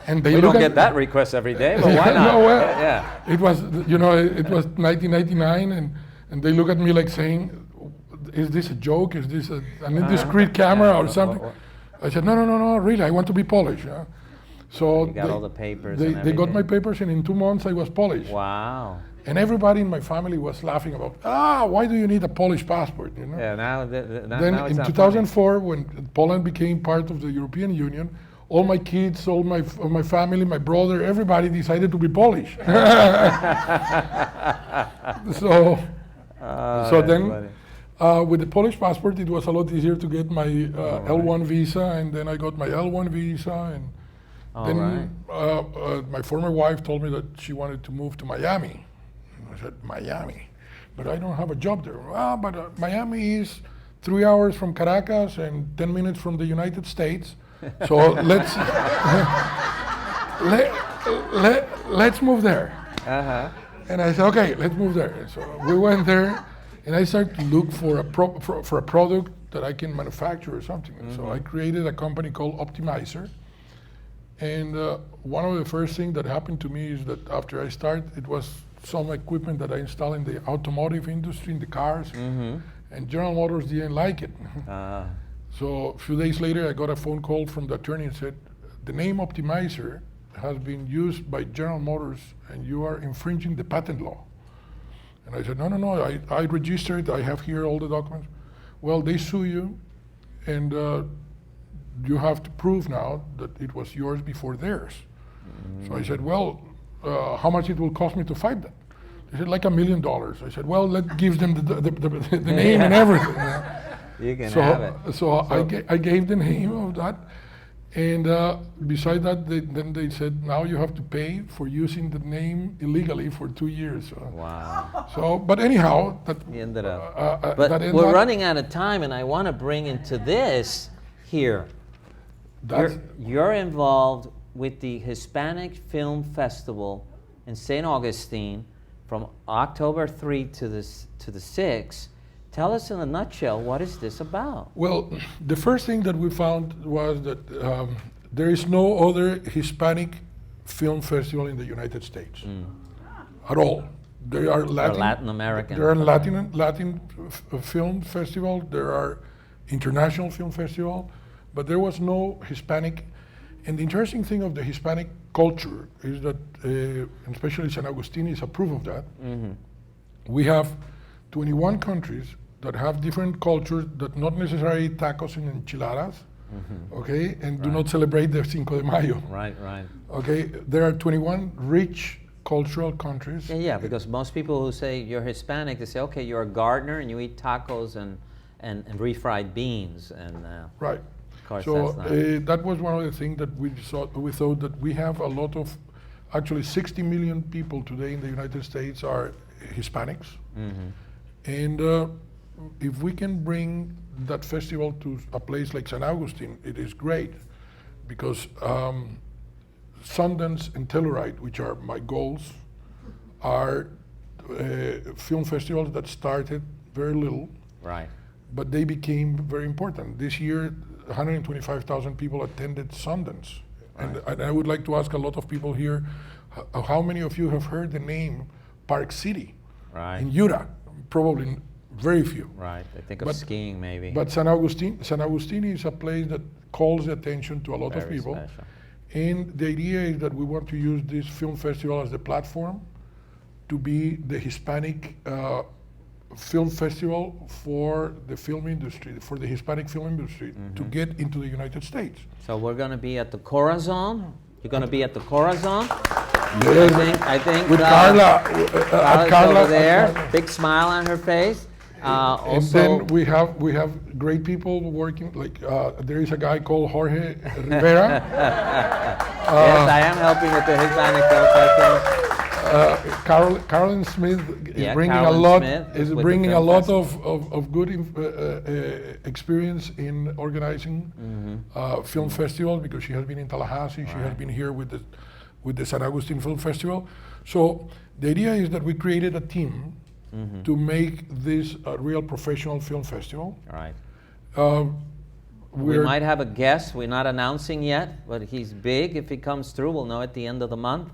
[SPEAKER 9] And they
[SPEAKER 1] don't get that request every day, but why not?
[SPEAKER 9] No, well,
[SPEAKER 1] yeah.
[SPEAKER 9] It was 1999, and they look at me like saying, is this a joke? Is this an indiscreet camera or something? I said, no, really, I want to be Polish. Yeah? So
[SPEAKER 1] You got all the papers
[SPEAKER 9] they
[SPEAKER 1] and
[SPEAKER 9] got my
[SPEAKER 1] everything?
[SPEAKER 9] papers, and in 2 months I was Polish.
[SPEAKER 1] Wow.
[SPEAKER 9] And everybody in my family was laughing about, why do you need a Polish passport? You know?
[SPEAKER 1] Yeah, now,
[SPEAKER 9] Then
[SPEAKER 1] now it's
[SPEAKER 9] in
[SPEAKER 1] not
[SPEAKER 9] 2004, when Poland became part of the European Union, all my kids, all my family, my brother, everybody decided to be Polish. So then, with the Polish passport, it was a lot easier to get my L1 visa, and then I got my L1 visa, and then my former wife told me that she wanted to move to Miami. I said, Miami? But I don't have a job there. But Miami is 3 hours from Caracas and 10 minutes from the United States. So let's move there. And I said, okay, let's move there. So we went there, and I started to look for a product that I can manufacture or something. So I created a company called Optimizer. And one of the first things that happened to me is that after I started, it was some equipment that I installed in the automotive industry, in the cars, and General Motors didn't like it. So a few days later, I got a phone call from the attorney and said, the name Optimizer has been used by General Motors, and you are infringing the patent law. And I said, no, I registered, I have here all the documents. Well, they sue you, and you have to prove now that it was yours before theirs. So I said, well, how much it will cost me to fight them? They said, like $1 million. I said, well, let's give them the name and everything.
[SPEAKER 1] You can have it.
[SPEAKER 9] So I gave the name of that, and beside that, then they said, now you have to pay for using the name illegally for 2 years.
[SPEAKER 1] Wow.
[SPEAKER 9] So, but anyhow, that
[SPEAKER 1] You ended up.
[SPEAKER 9] that
[SPEAKER 1] But
[SPEAKER 9] ended
[SPEAKER 1] we're
[SPEAKER 9] up-
[SPEAKER 1] running out of time, and I want to bring into this here. You're involved with the Hispanic Film Festival in St. Augustine from October 3 to the 6th. Tell us in a nutshell, what is this about?
[SPEAKER 9] Well, the first thing that we found was that there is no other Hispanic film festival in the United States at all. There are
[SPEAKER 1] Latin American.
[SPEAKER 9] There are Latin film festival. There are international film festival, but there was no Hispanic. And the interesting thing of the Hispanic culture is that, especially St. Augustine is a proof of that. We have 21 countries that have different cultures that not necessarily tacos and enchiladas, okay, and do not celebrate the Cinco de Mayo.
[SPEAKER 1] Right.
[SPEAKER 9] Okay, there are 21 rich cultural countries.
[SPEAKER 1] Yeah, because most people who say you're Hispanic, they say, okay, you're a gardener and you eat tacos and refried beans. And
[SPEAKER 9] Right.
[SPEAKER 1] of course,
[SPEAKER 9] So
[SPEAKER 1] that's not.
[SPEAKER 9] that was one of the things that we thought that we have a lot of, actually 60 million people today in the United States are Hispanics. And if we can bring that festival to a place like St. Augustine, it is great, because Sundance and Telluride, which are my goals, are film festivals that started very little,
[SPEAKER 1] Right.
[SPEAKER 9] but they became very important. This year, 125,000 people attended Sundance. And I would like to ask a lot of people here, how many of you have heard the name Park City
[SPEAKER 1] Right.
[SPEAKER 9] in Utah? Probably very few.
[SPEAKER 1] Right. They think of
[SPEAKER 9] But-
[SPEAKER 1] skiing maybe.
[SPEAKER 9] But St. Augustine is a place that calls the attention to a lot of
[SPEAKER 1] Very
[SPEAKER 9] people.
[SPEAKER 1] special.
[SPEAKER 9] And the idea is that we want to use this film festival as the platform to be the Hispanic film festival for the film industry, for the Hispanic film industry, to get into the United States.
[SPEAKER 1] So we're going to be at the Corazon. You're going to be at the Corazon.
[SPEAKER 9] Yes,
[SPEAKER 1] I think
[SPEAKER 9] with Carla,
[SPEAKER 1] Carla's over there. Big smile on her face.
[SPEAKER 9] And then we have great people working. Like there is a guy called Jorge Rivera.
[SPEAKER 1] Yes, I am helping with the Hispanic Film Festival.
[SPEAKER 9] Carolyn Smith is
[SPEAKER 1] Yeah,
[SPEAKER 9] bringing
[SPEAKER 1] Carolyn
[SPEAKER 9] a lot.
[SPEAKER 1] Smith
[SPEAKER 9] Is
[SPEAKER 1] with the
[SPEAKER 9] bringing a
[SPEAKER 1] film
[SPEAKER 9] lot
[SPEAKER 1] festival.
[SPEAKER 9] of good experience in organizing film festivals, because she has been in Tallahassee. She has been here with the St. Augustine Film Festival. So the idea is that we created a team to make this a real professional film festival.
[SPEAKER 1] All right. We
[SPEAKER 9] We're-
[SPEAKER 1] might have a guest. We're not announcing yet, but he's big. If he comes through, we'll know at the end of the month.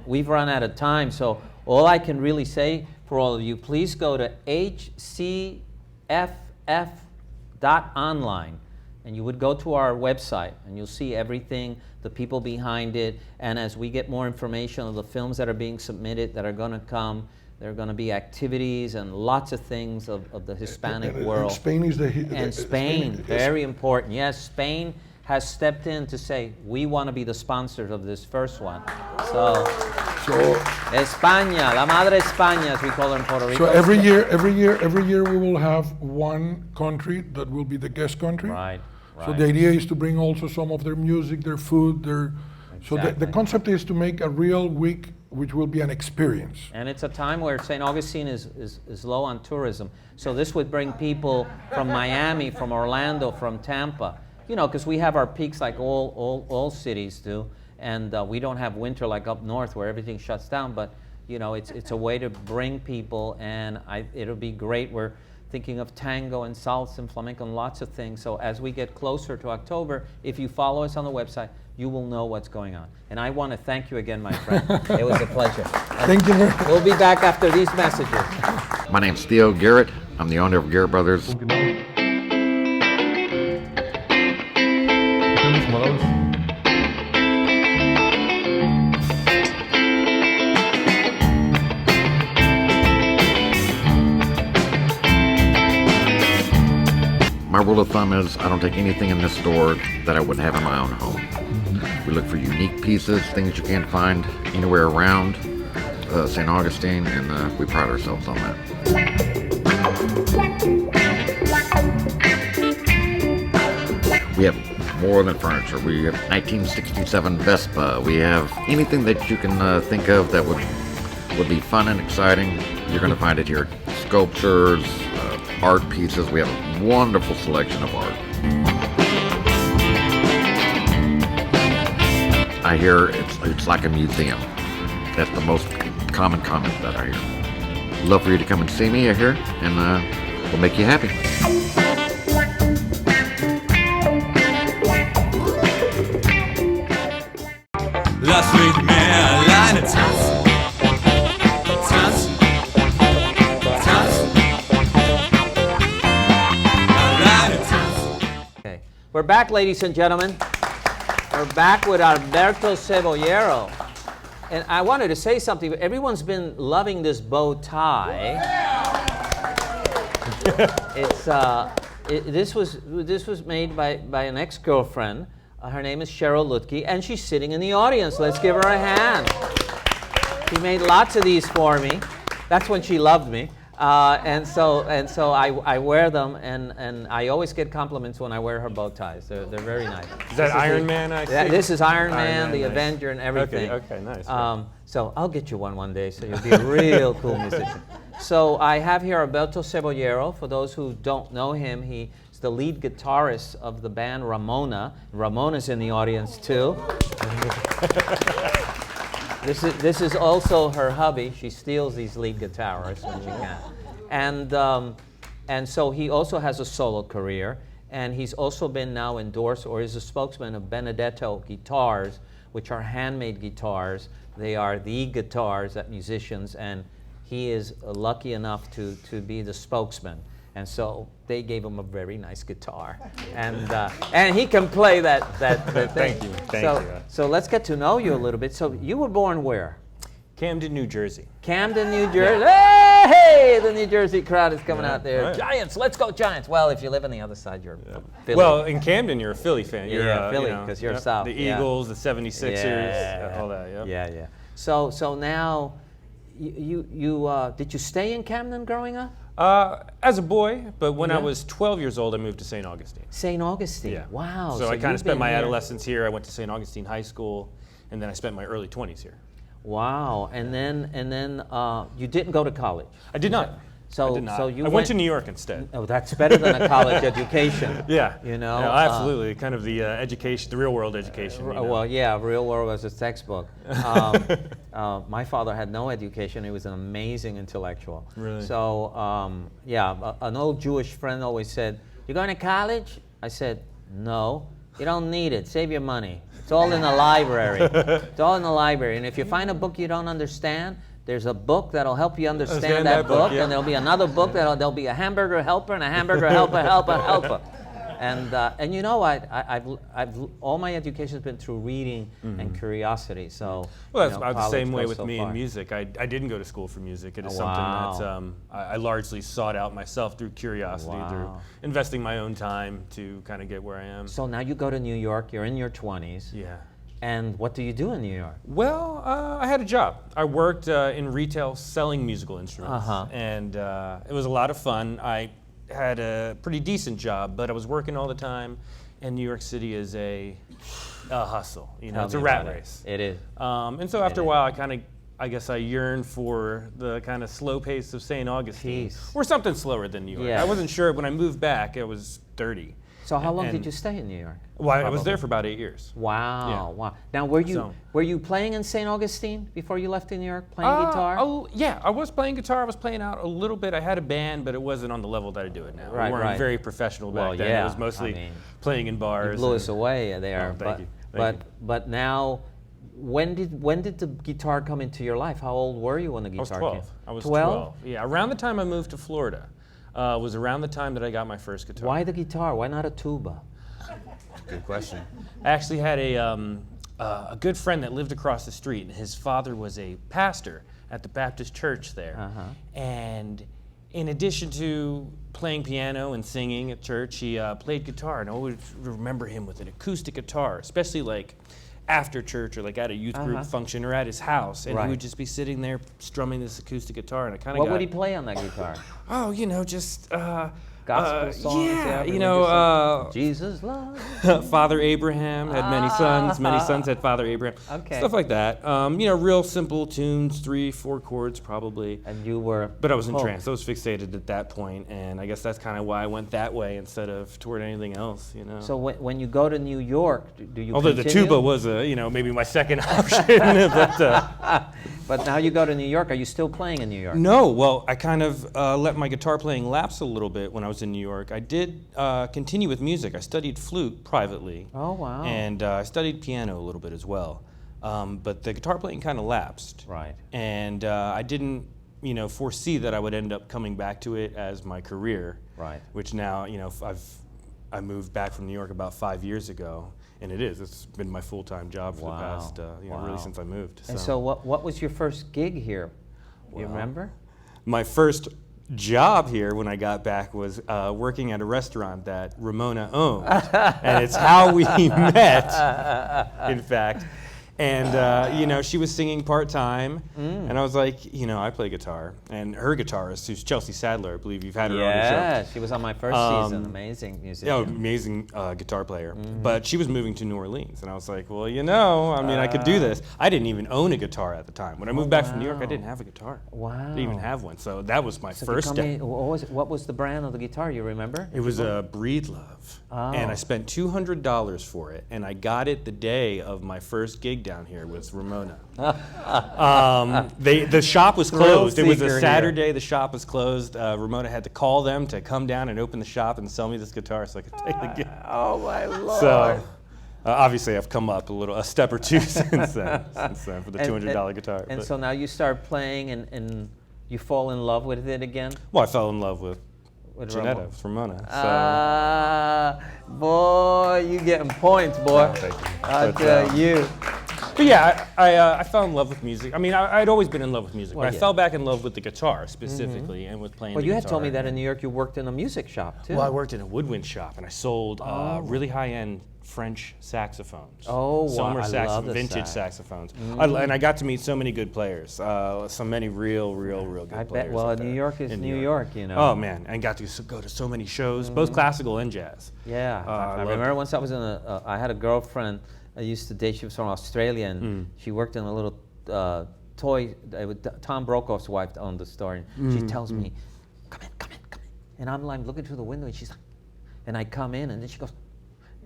[SPEAKER 1] We've run out of time, so all I can really say for all of you, please go to HCFF FF.online. And you would go to our website and you'll see everything, the people behind it. And as we get more information of the films that are being submitted, that are going to come, there are going to be activities and lots of things of the Hispanic world.
[SPEAKER 9] And Spain is
[SPEAKER 1] Spain, very important. Yes, Spain has stepped in to say, we want to be the sponsors of this first one. So España, la madre España, as we call her in Puerto Rico.
[SPEAKER 9] So every year we will have one country that will be the guest country.
[SPEAKER 1] Right.
[SPEAKER 9] So the idea is to bring also some of their music, their food, So the concept is to make a real week which will be an experience.
[SPEAKER 1] And it's a time where St. Augustine is low on tourism. So this would bring people from Miami, from Orlando, from Tampa. You know, because we have our peaks like all cities do. And we don't have winter like up north where everything shuts down. But, you know, it's a way to bring people. And it'll be great. We're thinking of tango and salsa and flamenco and lots of things. So as we get closer to October, if you follow us on the website, you will know what's going on. And I want to thank you again, my friend. It was a pleasure.
[SPEAKER 9] Thank you very much.
[SPEAKER 1] We'll be back after these messages.
[SPEAKER 10] My name's Theo Garrett. I'm the owner of Garrett Brothers. My rule of thumb is I don't take anything in this store that I wouldn't have in my own home. We look for unique pieces, things you can't find anywhere around St. Augustine, and we pride ourselves on that. We have more than furniture. We have 1967 Vespa. We have anything that you can think of that would be fun and exciting. You're going to find it here. Sculptures, art pieces. We have a wonderful selection of art. I hear it's like a museum. That's the most common comment that I hear. Love for you to come and see me here, and we'll make you happy.
[SPEAKER 3] Lass mich mehr alleine tanzen. Tanzen. Tanzen. Alleine tanzen.
[SPEAKER 1] Okay. We're back, ladies and gentlemen. We're back with Alberto Cebollero. And I wanted to say something. Everyone's been loving this bow tie. This was made by an ex-girlfriend. Her name is Cheryl Lutke, and she's sitting in the audience. Let's give her a hand. She made lots of these for me. That's when she loved me. And so I wear them, and I always get compliments when I wear her bow ties. They're very nice.
[SPEAKER 11] Is that Iron Man? I see.
[SPEAKER 1] This is Iron Man, the Avenger, and everything.
[SPEAKER 11] Okay, nice.
[SPEAKER 1] So I'll get you one day, so you'll be a real cool musician. So I have here Alberto Cebollero. For those who don't know him, he's the lead guitarist of the band Ramona. Ramona's in the audience too. This is also her hubby. She steals these lead guitarists when she can. And so he also has a solo career, and he's also been now endorsed, or is a spokesman of Benedetto Guitars, which are handmade guitars. They are the guitars that musicians, and he is lucky enough to be the spokesman. And so they gave him a very nice guitar, and he can play that thing.
[SPEAKER 11] Thank you.
[SPEAKER 1] So let's get to know you a little bit. So you were born where?
[SPEAKER 11] Camden, New Jersey.
[SPEAKER 1] Camden, New Jersey. Hey, the New Jersey crowd is coming out there.
[SPEAKER 11] Right.
[SPEAKER 1] Giants, let's go Giants. Well, if you live on the other side, you're Philly.
[SPEAKER 11] Well, in Camden, you're a Philly fan. You're,
[SPEAKER 1] Philly, because you're south.
[SPEAKER 11] The Eagles, the 76ers, all that. Yep.
[SPEAKER 1] Yeah. So now, you did you stay in Camden growing up?
[SPEAKER 11] As a boy, but when I was 12 years old, I moved to St. Augustine.
[SPEAKER 1] St. Augustine.
[SPEAKER 11] Yeah.
[SPEAKER 1] Wow.
[SPEAKER 11] So I kind of spent my
[SPEAKER 1] here.
[SPEAKER 11] adolescence here. I went to St. Augustine High School, and then I spent my early 20s here.
[SPEAKER 1] Wow. And then you didn't go to college.
[SPEAKER 11] I did not.
[SPEAKER 1] So
[SPEAKER 11] I did not.
[SPEAKER 1] So you
[SPEAKER 11] I went to New York instead.
[SPEAKER 1] Oh, that's better than a college education.
[SPEAKER 11] Yeah.
[SPEAKER 1] You know.
[SPEAKER 11] Yeah, absolutely. Kind of the education, the real world education. You know?
[SPEAKER 1] Well, yeah, real world was a textbook. My father had no education. He was an amazing intellectual.
[SPEAKER 11] Really?
[SPEAKER 1] So an old Jewish friend always said, "You going to college?" I said, "No. You don't need it. Save your money. It's all in the library. It's all in the library. And if you find a book you don't understand, There's a book that'll help you understand
[SPEAKER 11] Understand
[SPEAKER 1] that
[SPEAKER 11] that book,
[SPEAKER 1] book,
[SPEAKER 11] yeah.
[SPEAKER 1] and there'll be another book there'll be a hamburger helper and a hamburger helper. And you know, I've all my education's been through reading and curiosity. So
[SPEAKER 11] Well, that's
[SPEAKER 1] you know,
[SPEAKER 11] about the same
[SPEAKER 1] college
[SPEAKER 11] way
[SPEAKER 1] goes
[SPEAKER 11] with
[SPEAKER 1] so
[SPEAKER 11] me
[SPEAKER 1] far.
[SPEAKER 11] in music. I didn't go to school for music. It is
[SPEAKER 1] Oh, wow.
[SPEAKER 11] something that I largely sought out myself through curiosity, through
[SPEAKER 1] Wow.
[SPEAKER 11] investing my own time to kind of get where I am.
[SPEAKER 1] So now you go to New York. You're in your 20s.
[SPEAKER 11] Yeah.
[SPEAKER 1] And what do you do in New York?
[SPEAKER 11] Well, I had a job. I worked in retail selling musical instruments,
[SPEAKER 1] Uh-huh.
[SPEAKER 11] and it was a lot of fun. I had a pretty decent job, but I was working all the time, and New York City is a hustle. You know,
[SPEAKER 1] Tell
[SPEAKER 11] it's a
[SPEAKER 1] me
[SPEAKER 11] rat
[SPEAKER 1] about it.
[SPEAKER 11] race.
[SPEAKER 1] It is.
[SPEAKER 11] And so after a while, I guess I yearned for the kind of slow pace of St. Augustine,
[SPEAKER 1] Peace.
[SPEAKER 11] or something slower than New York.
[SPEAKER 1] Yeah.
[SPEAKER 11] I wasn't sure. When I moved back, I was 30.
[SPEAKER 1] So how long
[SPEAKER 11] And-
[SPEAKER 1] did you stay in New York?
[SPEAKER 11] Well, I was
[SPEAKER 1] Probably.
[SPEAKER 11] there for about 8 years.
[SPEAKER 1] Wow,
[SPEAKER 11] Yeah.
[SPEAKER 1] wow. Now, were
[SPEAKER 11] So-
[SPEAKER 1] you playing in St. Augustine before you left in New York, playing guitar?
[SPEAKER 11] Yeah, I was playing guitar. I was playing out a little bit. I had a band, but it wasn't on the level that I do it now.
[SPEAKER 1] Right,
[SPEAKER 11] we weren't
[SPEAKER 1] right.
[SPEAKER 11] very professional back
[SPEAKER 1] Well,
[SPEAKER 11] then.
[SPEAKER 1] yeah,
[SPEAKER 11] It was mostly
[SPEAKER 1] I mean,
[SPEAKER 11] playing in
[SPEAKER 1] You
[SPEAKER 11] bars.
[SPEAKER 1] blew
[SPEAKER 11] and-
[SPEAKER 1] us away there.
[SPEAKER 11] Oh, thank you. Thank you.
[SPEAKER 1] But now, when did the guitar come into your life? How old were you when the
[SPEAKER 11] I was
[SPEAKER 1] guitar
[SPEAKER 11] 12.
[SPEAKER 1] came?
[SPEAKER 11] I was
[SPEAKER 1] 12?
[SPEAKER 11] 12. Yeah, around the time I moved to Florida was around the time that I got my first guitar.
[SPEAKER 1] Why the guitar? Why not a tuba?
[SPEAKER 11] Good question. I actually had a good friend that lived across the street, and his father was a pastor at the Baptist church there.
[SPEAKER 1] Uh-huh.
[SPEAKER 11] And in addition to playing piano and singing at church, he played guitar, and I always remember him with an acoustic guitar, especially like after church or like at a youth group function or at his house, and
[SPEAKER 1] Right.
[SPEAKER 11] he would just be sitting there strumming this acoustic guitar, and I kind of
[SPEAKER 1] What would he play on that guitar?
[SPEAKER 11] Oh, you know, just
[SPEAKER 1] Gospel songs?
[SPEAKER 11] yeah, you
[SPEAKER 1] religious
[SPEAKER 11] know,
[SPEAKER 1] songs? Jesus love.
[SPEAKER 11] Father Abraham had many sons. Many sons had Father Abraham.
[SPEAKER 1] Okay.
[SPEAKER 11] Stuff like that. You know, real simple tunes, 3-4 chords probably.
[SPEAKER 1] And you were.
[SPEAKER 11] But I was
[SPEAKER 1] hooked.
[SPEAKER 11] entranced. I was fixated at that point, and I guess that's kind of why I went that way instead of toward anything else. You know.
[SPEAKER 1] So when you go to New York, do you?
[SPEAKER 11] Although the
[SPEAKER 1] continue?
[SPEAKER 11] tuba was maybe my second option, but.
[SPEAKER 1] But now you go to New York. Are you still playing in New York?
[SPEAKER 11] No, well, I kind of let my guitar playing lapse a little bit when I was in New York. I did continue with music. I studied flute privately.
[SPEAKER 1] Oh, wow.
[SPEAKER 11] And I studied piano a little bit as well. But the guitar playing kind of lapsed.
[SPEAKER 1] Right.
[SPEAKER 11] And I didn't, foresee that I would end up coming back to it as my career.
[SPEAKER 1] Right.
[SPEAKER 11] Which now, I moved back from New York about 5 years ago. And it's been my full-time job for the past, really since I moved.
[SPEAKER 1] And so what was your first gig here? You
[SPEAKER 11] Well,
[SPEAKER 1] remember?
[SPEAKER 11] My first job here when I got back was working at a restaurant that Ramona owned. And it's how we met, in fact. And, she was singing part-time. And I was like, I play guitar. And her guitarist, who's Chelsea Sadler, I believe you've had her on the show.
[SPEAKER 1] Yeah, she was on my first season. Amazing musician.
[SPEAKER 11] Yeah, amazing guitar player. But she was moving to New Orleans. And I was like, well, I could do this. I didn't even own a guitar at the time. When I moved back from New York, I didn't have a guitar.
[SPEAKER 1] Wow.
[SPEAKER 11] I didn't even have one. So that was my
[SPEAKER 1] So
[SPEAKER 11] first step.
[SPEAKER 1] what was the brand of the guitar? You remember?
[SPEAKER 11] It was a Breedlove, and I spent $200 for it, and I got it the day of my first gig down here with Ramona. The shop was closed. It was a Saturday. The shop was closed. Ramona had to call them to come down and open the shop and sell me this guitar so I could take the gig.
[SPEAKER 1] Oh my Lord!
[SPEAKER 11] So obviously, I've come up a step or two since then for the $200 guitar.
[SPEAKER 1] And
[SPEAKER 11] but-
[SPEAKER 1] so now you start playing, and you fall in love with it again.
[SPEAKER 11] well, I fell in love with Janetta,
[SPEAKER 1] Ramona.
[SPEAKER 11] with Ramona. So.
[SPEAKER 1] Boy, you getting points, boy.
[SPEAKER 11] Oh, thank you.
[SPEAKER 1] I
[SPEAKER 11] But,
[SPEAKER 1] tell you.
[SPEAKER 11] But yeah, I fell in love with music. I mean, I'd always been in love with music,
[SPEAKER 1] Well,
[SPEAKER 11] but
[SPEAKER 1] yeah.
[SPEAKER 11] I fell back in love with the guitar specifically and with playing
[SPEAKER 1] Well,
[SPEAKER 11] the
[SPEAKER 1] you
[SPEAKER 11] guitar.
[SPEAKER 1] had told me that in New York you worked in a music shop too.
[SPEAKER 11] Well, I worked in a woodwind shop and I sold really high-end French saxophones.
[SPEAKER 1] Oh, wow.
[SPEAKER 11] Sommer
[SPEAKER 1] I love the
[SPEAKER 11] vintage
[SPEAKER 1] sax.
[SPEAKER 11] saxophones. And I got to meet so many good players, so many real good
[SPEAKER 1] I
[SPEAKER 11] players.
[SPEAKER 1] bet. Well,
[SPEAKER 11] out
[SPEAKER 1] New
[SPEAKER 11] there
[SPEAKER 1] York is
[SPEAKER 11] in
[SPEAKER 1] New York, you know.
[SPEAKER 11] Oh man, and got to go to so many shows, both classical and jazz.
[SPEAKER 1] Yeah, I
[SPEAKER 11] loved
[SPEAKER 1] remember
[SPEAKER 11] it.
[SPEAKER 1] once I was in I had a girlfriend I used to date. She was from Australia, and she worked in a little toy. Tom Brokaw's wife owned the store, and she tells me, "Come in." And I'm like looking through the window, and she's like, and I come in, and then she goes,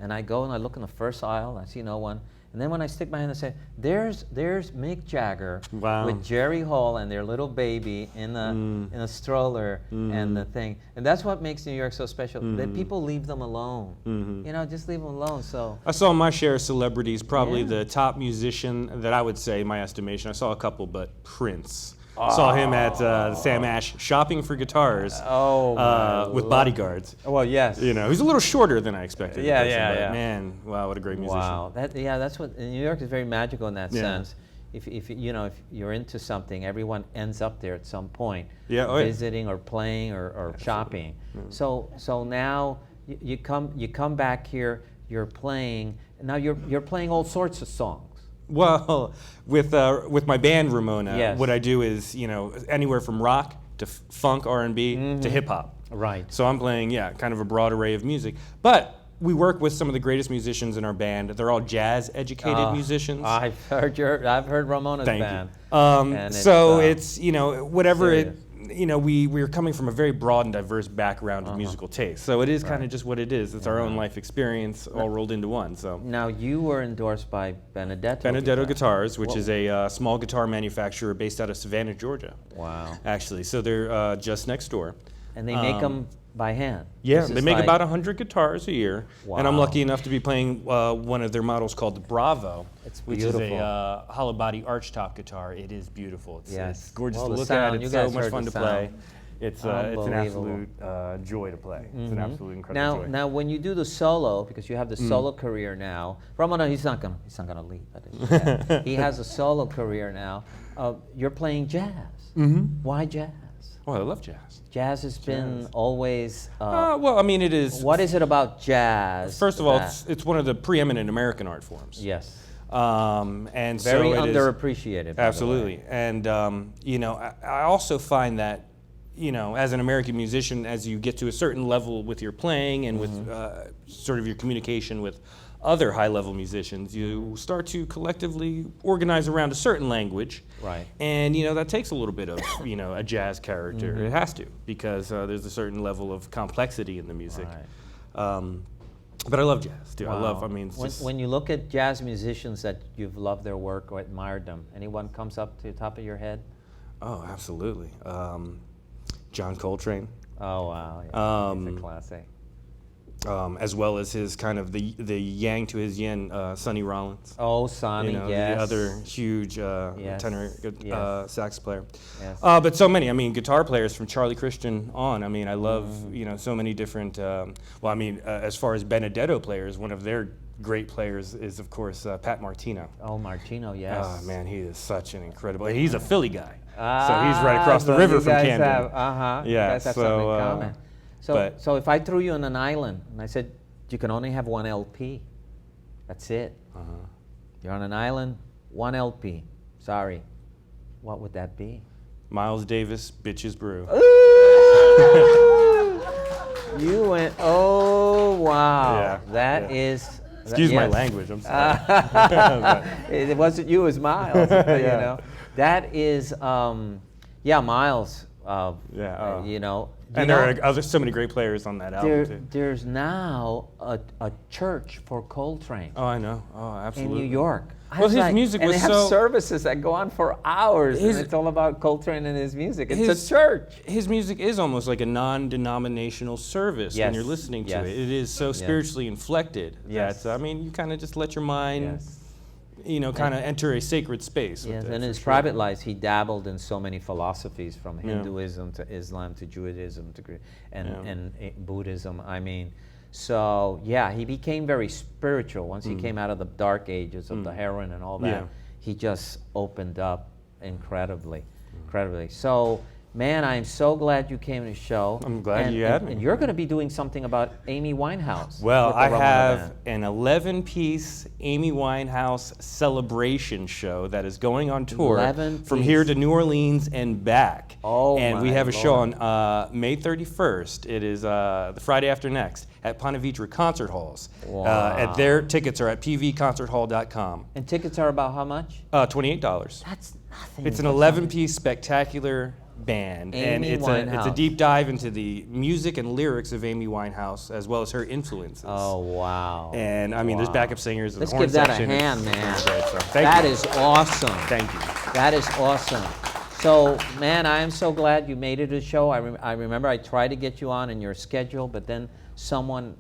[SPEAKER 1] and I go and I look in the first aisle, I see no one. And then when I stick my hand and say, there's Mick Jagger with Jerry Hall and their little baby in a stroller and the thing. And that's what makes New York so special. That people leave them alone. You know, just leave them alone. So
[SPEAKER 11] I saw my share of celebrities, probably
[SPEAKER 1] Yeah.
[SPEAKER 11] the top musician that I would say, in my estimation. I saw a couple, but Prince. Saw him at Sam Ash shopping for guitars with bodyguards.
[SPEAKER 1] Well, yes.
[SPEAKER 11] You know, he's a little shorter than I expected.
[SPEAKER 1] Yeah,
[SPEAKER 11] in person,
[SPEAKER 1] yeah,
[SPEAKER 11] but
[SPEAKER 1] yeah.
[SPEAKER 11] Man, wow, what a great musician.
[SPEAKER 1] Wow, that's what New York is very magical in that
[SPEAKER 11] Yeah.
[SPEAKER 1] sense. If you know, if you're into something, everyone ends up there at some point,
[SPEAKER 11] Yeah, oh, yeah.
[SPEAKER 1] visiting or playing or shopping. So now you come back here, you're playing. Now you're playing all sorts of songs.
[SPEAKER 11] Well, with my band Ramona,
[SPEAKER 1] Yes.
[SPEAKER 11] what I do is, you know, anywhere from rock to funk, R&B to hip hop.
[SPEAKER 1] Right.
[SPEAKER 11] So I'm playing, kind of a broad array of music. But we work with some of the greatest musicians in our band. They're all jazz-educated musicians.
[SPEAKER 1] I've heard Ramona's
[SPEAKER 11] Thank
[SPEAKER 1] band.
[SPEAKER 11] you.
[SPEAKER 1] And
[SPEAKER 11] So it's, you know, whatever
[SPEAKER 1] serious.
[SPEAKER 11] we're coming from a very broad and diverse background of musical taste. So it is kind of just what it is. It's our own life experience all rolled into one. So
[SPEAKER 1] Now you were endorsed by
[SPEAKER 11] Benedetto Guitars, which is a small guitar manufacturer based out of Savannah, Georgia.
[SPEAKER 1] Wow.
[SPEAKER 11] Actually, so they're just next door.
[SPEAKER 1] And they make them by hand.
[SPEAKER 11] Yeah,
[SPEAKER 1] This
[SPEAKER 11] they
[SPEAKER 1] is
[SPEAKER 11] make
[SPEAKER 1] like-
[SPEAKER 11] about 100 guitars a year, and I'm
[SPEAKER 1] Wow.
[SPEAKER 11] lucky enough to be playing one of their models called the Bravo,
[SPEAKER 1] It's
[SPEAKER 11] which is
[SPEAKER 1] beautiful.
[SPEAKER 11] a hollow body archtop guitar. It is beautiful. It's,
[SPEAKER 1] Yes.
[SPEAKER 11] it's gorgeous
[SPEAKER 1] Well,
[SPEAKER 11] to
[SPEAKER 1] the
[SPEAKER 11] look
[SPEAKER 1] sound,
[SPEAKER 11] at.
[SPEAKER 1] you
[SPEAKER 11] It's so
[SPEAKER 1] guys
[SPEAKER 11] much
[SPEAKER 1] heard
[SPEAKER 11] fun
[SPEAKER 1] the
[SPEAKER 11] to play.
[SPEAKER 1] sound.
[SPEAKER 11] It's an
[SPEAKER 1] Unbelievable.
[SPEAKER 11] absolute joy to play. It's an absolute incredible joy.
[SPEAKER 1] Now, when you do the solo, because you have the solo career now, Ramona, he's not gonna leave. That is, yeah. He has a solo career now. You're playing jazz. Why jazz?
[SPEAKER 11] Well, I love jazz.
[SPEAKER 1] Jazz has been always.
[SPEAKER 11] Well, I mean, it is.
[SPEAKER 1] What is it about jazz?
[SPEAKER 11] First of all,
[SPEAKER 1] that-
[SPEAKER 11] it's one of the preeminent American art forms.
[SPEAKER 1] yes,
[SPEAKER 11] And
[SPEAKER 1] very
[SPEAKER 11] so it is-
[SPEAKER 1] underappreciated. by the way.
[SPEAKER 11] Absolutely. And, you know, I also find that, you know, as an American musician, as you get to a certain level with your playing and with sort of your communication with other high-level musicians, you start to collectively organize around a certain language.
[SPEAKER 1] Right.
[SPEAKER 11] And, you know, that takes a little bit of, you know, a jazz character. It has to, because there's a certain level of complexity in the music.
[SPEAKER 1] Right.
[SPEAKER 11] But I love jazz, too. I
[SPEAKER 1] Wow.
[SPEAKER 11] love, I mean, it's
[SPEAKER 1] when,
[SPEAKER 11] just,
[SPEAKER 1] when you look at jazz musicians that you've loved their work or admired them, anyone comes up to the top of your head?
[SPEAKER 11] oh, absolutely. John Coltrane.
[SPEAKER 1] Oh wow, yeah. He's a classic.
[SPEAKER 11] As well as his kind of the yang to his yin, Sonny Rollins.
[SPEAKER 1] Oh, Sonny,
[SPEAKER 11] You know,
[SPEAKER 1] yes.
[SPEAKER 11] the other huge
[SPEAKER 1] Yes.
[SPEAKER 11] tenor
[SPEAKER 1] Yes.
[SPEAKER 11] sax player.
[SPEAKER 1] Yes.
[SPEAKER 11] But so many, I mean, guitar players from Charlie Christian on. I mean, I love, you know, so many different, well, I mean, as far as Benedetto players, one of their great players is, of course, Pat Martino.
[SPEAKER 1] Oh, Martino, yes.
[SPEAKER 11] Oh, man, he is such an incredible, he's a Philly guy. So he's right across the
[SPEAKER 1] so
[SPEAKER 11] river
[SPEAKER 1] you
[SPEAKER 11] from
[SPEAKER 1] guys
[SPEAKER 11] Camden.
[SPEAKER 1] Have,
[SPEAKER 11] Yeah,
[SPEAKER 1] you guys have something in common.
[SPEAKER 11] but-
[SPEAKER 1] So if I threw you on an island and I said, you can only have one LP, that's it. You're on an island, one LP. Sorry. What would that be?
[SPEAKER 11] Miles Davis, Bitches Brew.
[SPEAKER 1] You went, oh, wow.
[SPEAKER 11] Yeah,
[SPEAKER 1] That
[SPEAKER 11] yeah.
[SPEAKER 1] is.
[SPEAKER 11] Excuse my
[SPEAKER 1] yes.
[SPEAKER 11] language, I'm sorry.
[SPEAKER 1] It wasn't you, it was Miles. You know, that is, yeah, Miles. You know,
[SPEAKER 11] And there are so many great players on that album, too.
[SPEAKER 1] there's now a church for Coltrane
[SPEAKER 11] Oh, I know. Oh,
[SPEAKER 1] in
[SPEAKER 11] absolutely.
[SPEAKER 1] New York. I
[SPEAKER 11] Well,
[SPEAKER 1] was
[SPEAKER 11] his music
[SPEAKER 1] and
[SPEAKER 11] was
[SPEAKER 1] they have
[SPEAKER 11] so-
[SPEAKER 1] services that go on for hours,
[SPEAKER 11] His-
[SPEAKER 1] and it's all about Coltrane and his music. It's
[SPEAKER 11] His-
[SPEAKER 1] a church.
[SPEAKER 11] His music is almost like a non-denominational service when
[SPEAKER 1] Yes,
[SPEAKER 11] you're listening to
[SPEAKER 1] yes,
[SPEAKER 11] it. It is so
[SPEAKER 1] yes.
[SPEAKER 11] spiritually inflected
[SPEAKER 1] Yes.
[SPEAKER 11] that, I mean, you kind of just let your mind,
[SPEAKER 1] Yes.
[SPEAKER 11] you know, kind of enter a sacred space. with
[SPEAKER 1] Yes,
[SPEAKER 11] it,
[SPEAKER 1] and in
[SPEAKER 11] for
[SPEAKER 1] his
[SPEAKER 11] sure.
[SPEAKER 1] private life, he dabbled in so many philosophies, from
[SPEAKER 11] Yeah.
[SPEAKER 1] Hinduism to Islam to Judaism to and
[SPEAKER 11] Yeah.
[SPEAKER 1] Buddhism. I mean, so yeah, he became very spiritual once he came out of the dark ages of the heroin and all that.
[SPEAKER 11] Yeah.
[SPEAKER 1] He just opened up incredibly. So, man, I'm so glad you came to the show.
[SPEAKER 11] I'm glad
[SPEAKER 1] and,
[SPEAKER 11] you had me.
[SPEAKER 1] And you're going to be doing something about Amy Winehouse.
[SPEAKER 11] Well,
[SPEAKER 1] with the
[SPEAKER 11] I
[SPEAKER 1] Ramona
[SPEAKER 11] have
[SPEAKER 1] Band.
[SPEAKER 11] an 11-piece Amy Winehouse celebration show that is going on tour
[SPEAKER 1] 11
[SPEAKER 11] from
[SPEAKER 1] piece.
[SPEAKER 11] here to New Orleans and back.
[SPEAKER 1] Oh,
[SPEAKER 11] and we
[SPEAKER 1] my
[SPEAKER 11] have a show
[SPEAKER 1] Lord.
[SPEAKER 11] on May 31st. It is the Friday after next at Ponte Vedra Concert Halls.
[SPEAKER 1] Wow.
[SPEAKER 11] At their tickets are at pvconcerthall.com.
[SPEAKER 1] And tickets are about how much?
[SPEAKER 11] $28.
[SPEAKER 1] That's nothing.
[SPEAKER 11] It's an
[SPEAKER 1] That's
[SPEAKER 11] 11-piece spectacular band, and
[SPEAKER 1] Amy
[SPEAKER 11] it's a
[SPEAKER 1] Winehouse.
[SPEAKER 11] deep dive into the music and lyrics of Amy Winehouse as well as her influences.
[SPEAKER 1] Oh, wow.
[SPEAKER 11] And I mean, there's
[SPEAKER 1] Wow.
[SPEAKER 11] backup singers. and
[SPEAKER 1] Let's
[SPEAKER 11] the horn
[SPEAKER 1] give that a
[SPEAKER 11] section.
[SPEAKER 1] hand,
[SPEAKER 11] It's
[SPEAKER 1] man.
[SPEAKER 11] great, so thank
[SPEAKER 1] That
[SPEAKER 11] you.
[SPEAKER 1] is awesome.
[SPEAKER 11] Thank you.
[SPEAKER 1] That is awesome. So, man, I am so glad you made it a show. I remember I tried to get you on in your schedule, but then someone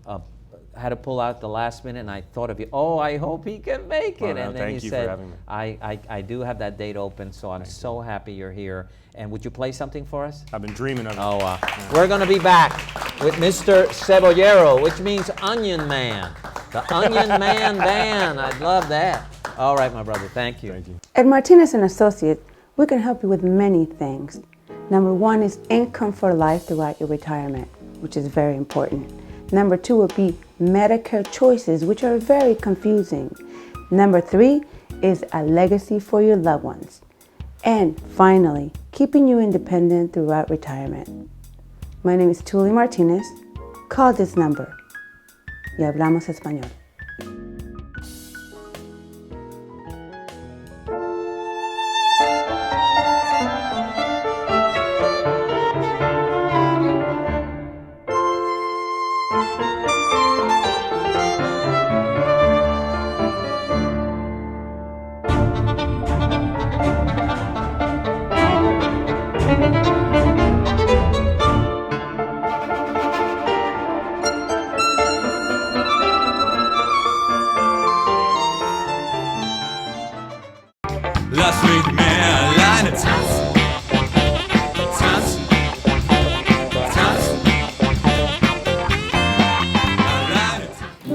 [SPEAKER 1] had to pull out the last minute, and I thought of you. Oh, I hope he can make it.
[SPEAKER 11] Oh, no,
[SPEAKER 1] and then
[SPEAKER 11] thank
[SPEAKER 1] you
[SPEAKER 11] you
[SPEAKER 1] said,
[SPEAKER 11] for having me.
[SPEAKER 1] I do have that date open, so I'm so happy you're here. And would you play something for us?
[SPEAKER 11] I've been dreaming of it.
[SPEAKER 1] Oh, we're going to be back with Mr. Cebollero, which means Onion Man. The Onion Man Band. I'd love that. All right, my brother. Thank you.
[SPEAKER 11] Thank you.
[SPEAKER 12] At Martinez & Associates, we can help you with many things. Number one is income for life throughout your retirement, which is very important. Number two would be Medicare choices, which are very confusing. Number three is a legacy for your loved ones. And finally, keeping you independent throughout retirement. My name is Tuli Martinez. Call this number. Y hablamos español.
[SPEAKER 3] Lass mich mehr alleine tanzen. Tanzen. Tanzen. Alleine tanzen.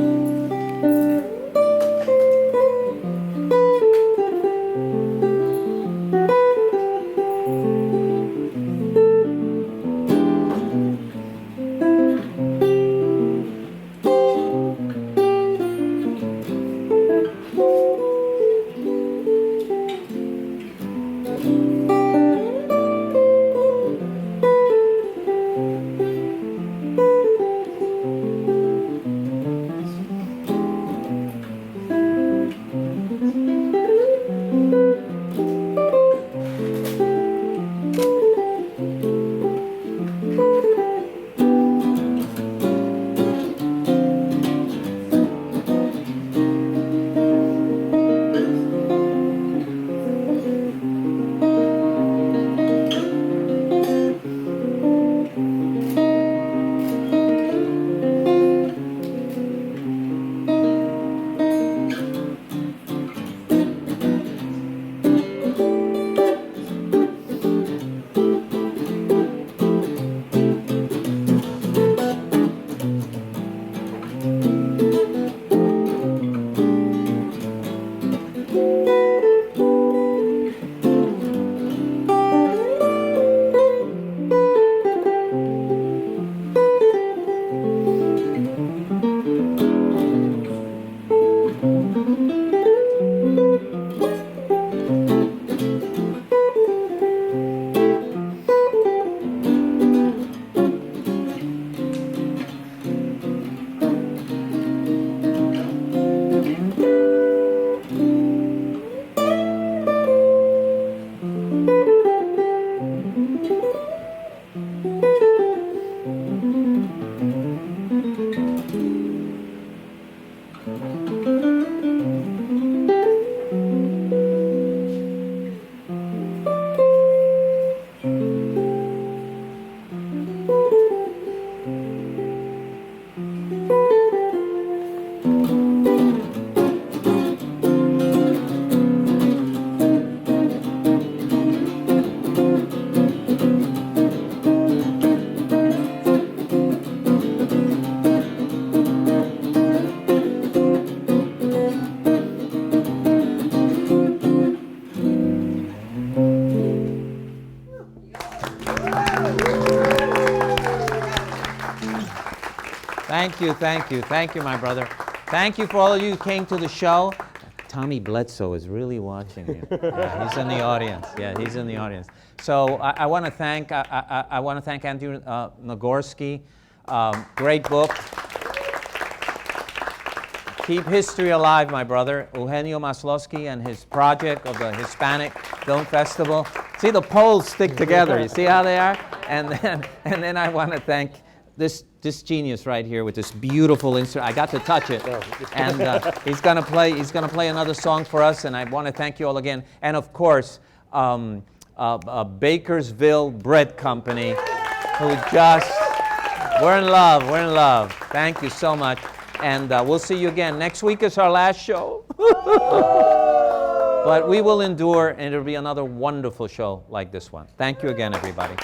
[SPEAKER 1] Thank you, my brother. Thank you for all of you who came to the show. Tommy Bledsoe is really watching you. Yeah, he's in the audience. Yeah, he's in the audience. So I want to thank Andrew Nagorski. Great book. Keep history alive, my brother. Eugenio Maslowski and his project of the Hispanic Film Festival. See, the poles stick together. You see how they are? And then I want to thank this genius right here with this beautiful instrument. I got to touch it, and he's gonna play another song for us. And I want to thank you all again, and of course, Bakersville Bread Company, who just we're in love. Thank you so much. And we'll see you again. Next week is our last show. But we will endure, and it'll be another wonderful show like this one. Thank you again, everybody.